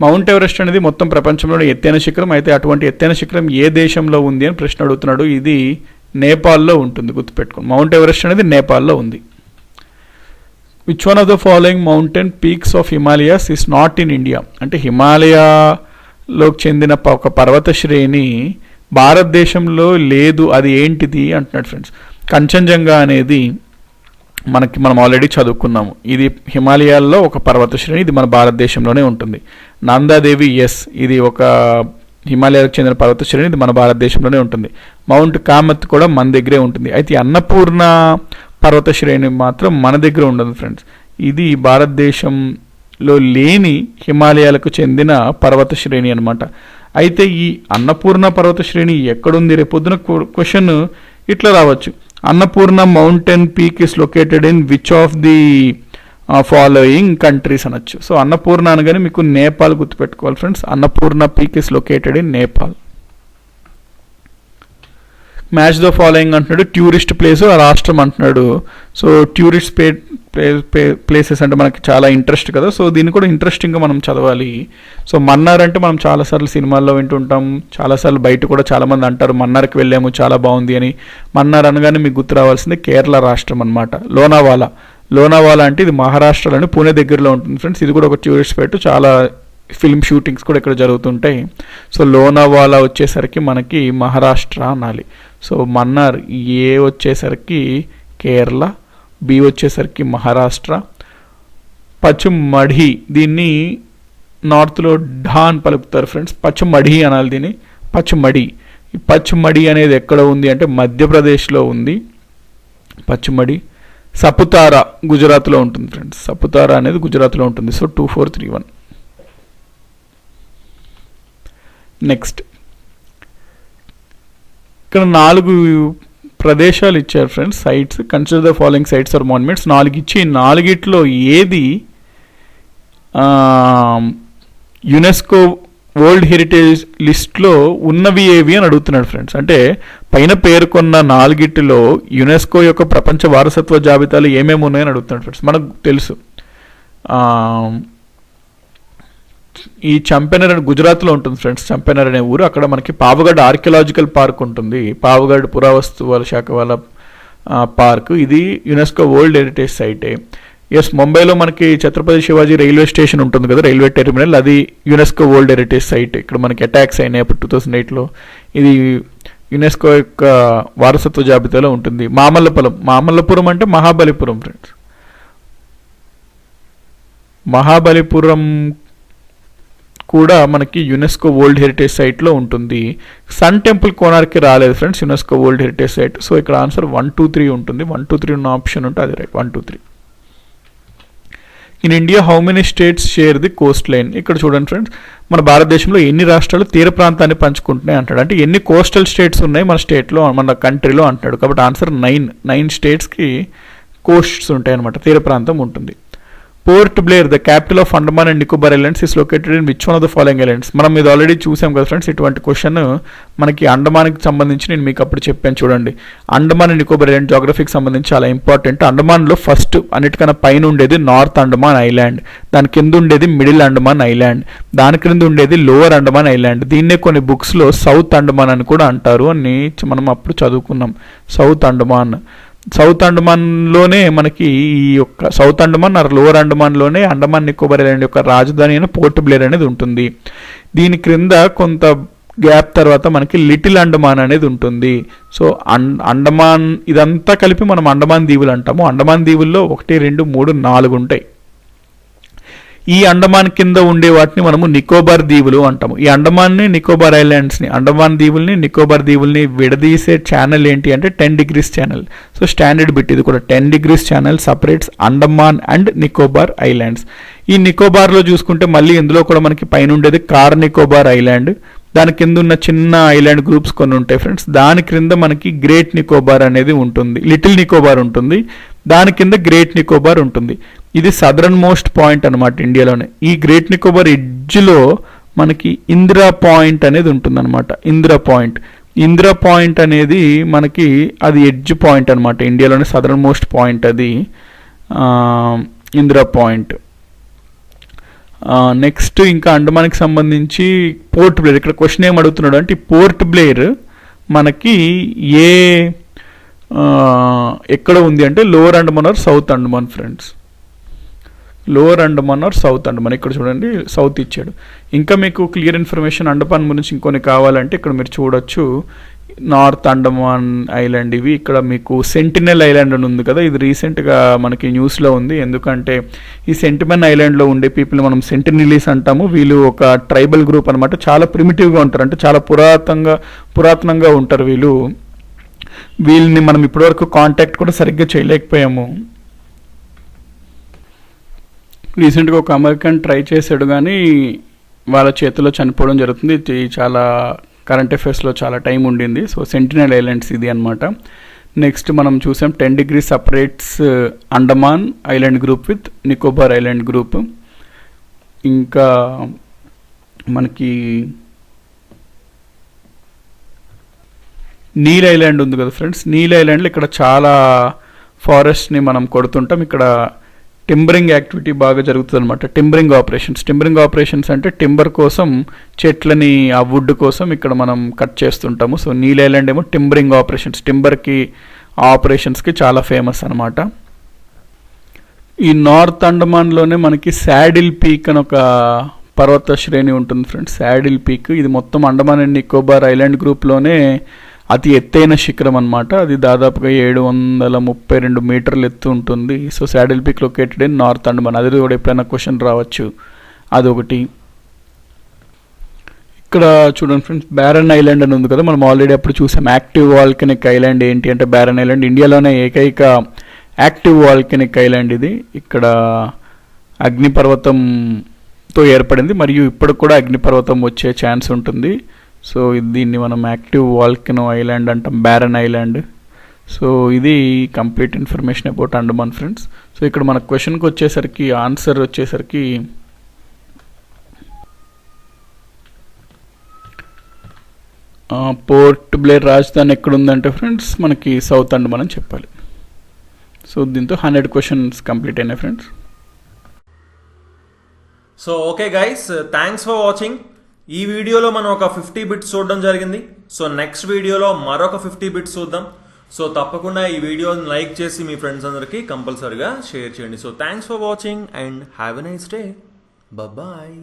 Mount Everest అనేది మొత్తం ప్రపంచంలోనే ఎత్తైన శిఖరం. అయితే అటువంటి ఎత్తైన శిఖరం ఏ దేశంలో ఉంది అని ప్రశ్న అడుగుతున్నాడు. ఇది నేపాల్లో ఉంటుంది, గుర్తుపెట్టుకోండి. మౌంట్ ఎవరెస్ట్ అనేది నేపాల్లో ఉంది. Which one of the following mountain peaks of Himalayas is not in India? అంటే హిమాలయాలోకి చెందిన ఒక పర్వత శ్రేణి భారతదేశంలో లేదు, అది ఏంటిది అంటున్నాడు ఫ్రెండ్స్. కంచన్జంగా అనేది మనం ఆల్రెడీ చదువుకున్నాము. ఇది హిమాలయాల్లో ఒక పర్వత శ్రేణి, ఇది మన భారతదేశంలోనే ఉంటుంది. నందాదేవి ఇది ఒక హిమాలయాలకు చెందిన పర్వత శ్రేణి, ఇది మన భారతదేశంలోనే ఉంటుంది. మౌంట్ కామత్ కూడా మన దగ్గరే ఉంటుంది. అయితే అన్నపూర్ణ పర్వత శ్రేణి మాత్రం మన దగ్గర ఉండదు ఫ్రెండ్స్. ఇది భారతదేశంలో లేని హిమాలయాలకు చెందిన పర్వత శ్రేణి అనమాట. అయితే ఈ అన్నపూర్ణ పర్వత శ్రేణి ఎక్కడుంది? రేపొద్దున క్వశ్చన్ ఇట్లా రావచ్చు, Annapurna mountain peak is located in which of the following countries అనొచ్చు. సో అన్నపూర్ణ అనగానే మీకు నేపాల్ గుర్తుపెట్టుకోవాలి friends. Annapurna peak is located in Nepal. Match the following అంటున్నాడు. టూరిస్ట్ ప్లేస్ రాష్ట్రం అంటున్నాడు. సో టూరిస్ట్ ప్లేసెస్ అంటే మనకి చాలా ఇంట్రెస్ట్ కదా, సో దీన్ని కూడా ఇంట్రెస్టింగ్గా మనం చదవాలి. సో మన్నార్ అంటే మనం చాలాసార్లు సినిమాల్లో వింటుంటాం, చాలాసార్లు బయట కూడా చాలామంది అంటారు మన్నార్కి వెళ్ళాము చాలా బాగుంది అని. మన్నార్ అనగానే మీకు గుర్తు రావాల్సింది కేరళ రాష్ట్రం అనమాట. లోనావాలా అంటే ఇది మహారాష్ట్రలోని పూణే దగ్గరలో ఉంటుంది ఫ్రెండ్స్. ఇది కూడా ఒక టూరిస్ట్ స్పాట్, చాలా ఫిల్మ్ షూటింగ్స్ కూడా ఇక్కడ జరుగుతుంటాయి. సో లోనావాలా వచ్చేసరికి మనకి మహారాష్ట్ర అనాలి. సో మన్నార్ ఏ వచ్చేసరికి కేరళ, బి వచ్చేసరికి మహారాష్ట్ర. పచ్చుమఢి దీన్ని నార్త్లో ఢా అని పలుకుతారు ఫ్రెండ్స్, పచ్చుమఢి అనాలి దీన్ని, పచ్చుమఢి. ఈ పచ్చుమఢి అనేది ఎక్కడ ఉంది అంటే మధ్యప్రదేశ్లో ఉంది పచ్చుమఢి. సపుతారా గుజరాత్లో ఉంటుంది ఫ్రెండ్స్, సపుతారా అనేది గుజరాత్లో ఉంటుంది. సో 2431. నెక్స్ట్ ఇక్కడ 4 ప్రదేశాలు ఇచ్చారు friends, sites. Consider the following sites or monuments. 4 ఇచ్చి 4గిట్లో ఏది యునెస్కో వరల్డ్ హెరిటేజ్ లిస్ట్లో ఉన్నవి ఏవి అని అడుగుతున్నాడు ఫ్రెండ్స్. అంటే పైన పేర్కొన్న 4గిట్లో యునెస్కో యొక్క ప్రపంచ వారసత్వ జాబితాలు ఏమేమి ఉన్నాయని అడుగుతున్నాడు ఫ్రెండ్స్. మనకు తెలుసు ఈ చంపెనర్ గుజరాత్లో ఉంటుంది ఫ్రెండ్స్. చంపెనర్ అనే ఊరు, అక్కడ మనకి పావగఢ్ ఆర్కియలాజికల్ పార్క్ ఉంటుంది, పావగఢ్ పురావస్తువుల శాఖ వాళ్ళ పార్క్. ఇది యునెస్కో వరల్డ్ హెరిటేజ్ సైటే. ఎస్, ముంబైలో మనకి ఛత్రపతి శివాజీ రైల్వే స్టేషన్ ఉంటుంది కదా, రైల్వే టెర్మినల్, అది యునెస్కో వరల్డ్ హెరిటేజ్ సైట్. ఇక్కడ మనకి అటాక్స్ అయినాయి అప్పుడు 2008లో. ఇది యునెస్కో యొక్క వారసత్వ జాబితాలో ఉంటుంది. మామల్లపురం అంటే మహాబలిపురం ఫ్రెండ్స్. మహాబలిపురం కూడా మనకి యునెస్కో వరల్డ్ హెరిటేజ్ సైట్లో ఉంటుంది. సన్ టెంపుల్ కోనార్కి రాలేదు friends UNESCO world heritage site. So ఇక్కడ ఆన్సర్ 1, 2, 3 ఉంటుంది. 1, 2, 3 ఉన్న ఆప్షన్ ఉంటే అది right. 1, 2, 3. In India how many states share the Coast line? ఇక్కడ చూడండి ఫ్రెండ్స్, మన భారతదేశంలో ఎన్ని రాష్ట్రాలు తీర ప్రాంతాన్ని పంచుకుంటున్నాయి అంటాడు. అంటే ఎన్ని కోస్టల్ స్టేట్స్ ఉన్నాయి మన స్టేట్లో, మన కంట్రీలో అంటాడు. కాబట్టి ఆన్సర్ 9 స్టేట్స్కి కోస్ట్స్ ఉంటాయి అనమాట, తీర ప్రాంతం ఉంటుంది. Port Blair the capital of Andaman and Nicobar islands is located in which one of the following islands? మనం ఇది ఆల్రెడీ చూసాం కదా ఫ్రెండ్స్. ఇటువంటి క్వశ్చన్ మనకి అండమాన్కి సంబంధించి నేను మీకు అప్పుడు చెప్పాను చూడండి. అండమాన్ అండ్ నికోబార్ ఐలాండ్ జాగ్రఫీకి సంబంధించి చాలా ఇంపార్టెంట్. అండమాన్లో ఫస్ట్ అన్నిటికన్నా పైన ఉండేది నార్త్ అండమాన్ ఐలాండ్, దాని కింద ఉండేది మిడిల్ అండమాన్ ఐలాండ్, దాని క్రింద ఉండేది లోవర్ అండమాన్ ఐలాండ్. దీన్నే కొన్ని బుక్స్లో సౌత్ అండమాన్ అని కూడా అంటారు అని మనం అప్పుడు చదువుకున్నాం. సౌత్ అండమాన్లోనే మనకి ఈ యొక్క సౌత్ అండమాన్ ఆర్ లోవర్ అండమాన్లోనే అండమాన్ నికోబార్ ఐలాండ్ యొక్క రాజధాని అయిన పోర్ట్ బ్లేర్ అనేది ఉంటుంది. దీని క్రింద కొంత గ్యాప్ తర్వాత మనకి లిటిల్ అండమాన్ అనేది ఉంటుంది. సో అండమాన్ ఇదంతా కలిపి మనం అండమాన్ దీవులు అంటాము. అండమాన్ దీవుల్లో 1, 2, 3, 4 ఉంటాయి. ఈ అండమాన్ కింద ఉండే వాటిని మనము నికోబార్ దీవులు అంటాము. ఈ అండమాన్ని నికోబార్ ఐలాండ్స్ని, అండమాన్ దీవుల్ని నికోబార్ దీవుల్ని విడదీసే ఛానల్ ఏంటి అంటే 10 degrees channel. So standard bit ఇది కూడా 10 degrees channel separates Andaman and Nicobar islands. ఈ నికోబార్లో చూసుకుంటే మళ్ళీ ఇందులో కూడా మనకి పైన ఉండేది కార్ నికోబార్ ఐలాండ్, దాని కింద ఉన్న చిన్న ఐలాండ్ గ్రూప్స్ కొన్ని ఉంటాయి ఫ్రెండ్స్. దాని క్రింద మనకి గ్రేట్ నికోబార్ అనేది ఉంటుంది, లిటిల్ నికోబార్ ఉంటుంది, దాని కింద గ్రేట్ నికోబార్ ఉంటుంది. ఇది సదరన్ మోస్ట్ పాయింట్ అనమాట ఇండియాలోనే. ఈ గ్రేట్ నికోబార్ ఎడ్జ్లో మనకి ఇందిరా పాయింట్ అనేది ఉంటుంది అనమాట. ఇందిరా పాయింట్ అనేది మనకి అది ఎడ్జ్ పాయింట్ అనమాట, ఇండియాలోనే సదరన్ మోస్ట్ పాయింట్ అది ఇందిరా పాయింట్. నెక్స్ట్ ఇంకా అండమాన్కి సంబంధించి పోర్ట్ బ్లేర్, ఇక్కడ క్వశ్చన్ ఏం అడుగుతున్నాడు అంటే ఈ పోర్ట్ బ్లేర్ మనకి ఏ ఎక్కడ ఉంది అంటే lower Andaman or south Andaman friends. Lower Andaman or south Andaman, ఇక్కడ చూడండి సౌత్ ఇచ్చాడు. ఇంకా మీకు క్లియర్ ఇన్ఫర్మేషన్ అండమాన్ గురించి ఇంకొన్ని కావాలంటే ఇక్కడ మీరు చూడొచ్చు నార్త్ అండమాన్ ఐలాండ్ ఇవి. ఇక్కడ మీకు సెంటినెల్ ఐలాండ్ అని ఉంది కదా, ఇది రీసెంట్గా మనకి న్యూస్లో ఉంది. ఎందుకంటే ఈ సెంటినెల్ ఐలాండ్లో ఉండే పీపుల్ మనం సెంటినెలీస్ అంటాము. వీళ్ళు ఒక ట్రైబల్ గ్రూప్ అనమాట, చాలా ప్రిమిటివ్గా ఉంటారు, అంటే చాలా పురాతనంగా ఉంటారు వీళ్ళు. వీళ్ళని మనం ఇప్పటివరకు కాంటాక్ట్ కూడా సరిగ్గా చేయలేకపోయాము. రీసెంట్గా ఒక అమెరికన్ ట్రై చేశాడు కానీ వాళ్ళ చేతిలో చనిపోవడం జరుగుతుంది. ఇది చాలా కరెంట్ అఫైర్స్లో చాలా టైం ఉండింది. సో సెంటినెల్ ఐలాండ్స్ ఇది అనమాట. నెక్స్ట్ మనం చూసాం 10 degrees separates Andaman island group with Nicobar island group. ఇంకా మనకి నీల్ ఐలాండ్ ఉంది కదా ఫ్రెండ్స్, నీల్ ఐలాండ్లో ఇక్కడ చాలా ఫారెస్ట్ని మనం కొడుతుంటాం. ఇక్కడ టింబరింగ్ యాక్టివిటీ బాగా జరుగుతుంది అనమాట. టింబరింగ్ ఆపరేషన్స్ అంటే టింబర్ కోసం చెట్లని ఆ వుడ్ కోసం ఇక్కడ మనం కట్ చేస్తుంటాము. సో నీల్ ఐలాండ్ ఏమో టింబరింగ్ ఆపరేషన్స్, టింబర్కి ఆపరేషన్స్కి చాలా ఫేమస్ అనమాట. ఈ నార్త్ అండమాన్లోనే మనకి శాడిల్ పీక్ అని ఒక పర్వత శ్రేణి ఉంటుంది ఫ్రెండ్స్. శాడిల్ పీక్ ఇది మొత్తం అండమాన్ అండ్ నికోబార్ ఐలాండ్ గ్రూప్లోనే అతి ఎత్తైన శిఖరం అనమాట. అది దాదాపుగా 732 మీటర్లు ఎత్తు ఉంటుంది. So saddle peak located in north Andaman, అది కూడా ఎప్పుడైనా క్వశ్చన్ రావచ్చు, అదొకటి. ఇక్కడ చూడండి ఫ్రెండ్స్, బ్యారన్ ఐలాండ్ అని ఉంది కదా, మనం ఆల్రెడీ అప్పుడు చూసాం. యాక్టివ్ వాల్కనిక్ ఐలాండ్ ఏంటి అంటే బ్యారన్ ఐలాండ్, ఇండియాలోనే ఏకైక యాక్టివ్ వాల్కనిక్ ఐలాండ్ ఇది. ఇక్కడ అగ్నిపర్వతంతో ఏర్పడింది మరియు ఇప్పుడు కూడా అగ్నిపర్వతం వచ్చే ఛాన్స్ ఉంటుంది. సో దీన్ని మనం యాక్టివ్ వాల్కనో ఐలాండ్ అంటాం, బ్యారన్ ఐలాండ్. సో ఇది complete information about Andaman friends. So ఇక్కడ మన క్వశ్చన్కి వచ్చేసరికి ఆన్సర్ వచ్చేసరికి పోర్ట్ బ్లేర్ రాజధాని ఎక్కడుందంటే ఫ్రెండ్స్ మనకి సౌత్ అండమాన్ అని చెప్పాలి. సో దీంతో 100 క్వశ్చన్స్ కంప్లీట్ అయినాయి friends. So okay guys, thanks for watching. ఈ వీడియోలో మనం ఒక 50 బిట్స్ చూడడం జరిగింది. సో నెక్స్ట్ వీడియోలో మరొక 50 బిట్స్ చూద్దాం. సో తప్పకుండా ఈ వీడియోని లైక్ చేసి మీ ఫ్రెండ్స్ అందరికీ కంపల్సరీగా షేర్ చేయండి. So thanks for watching and have a nice day. Bye.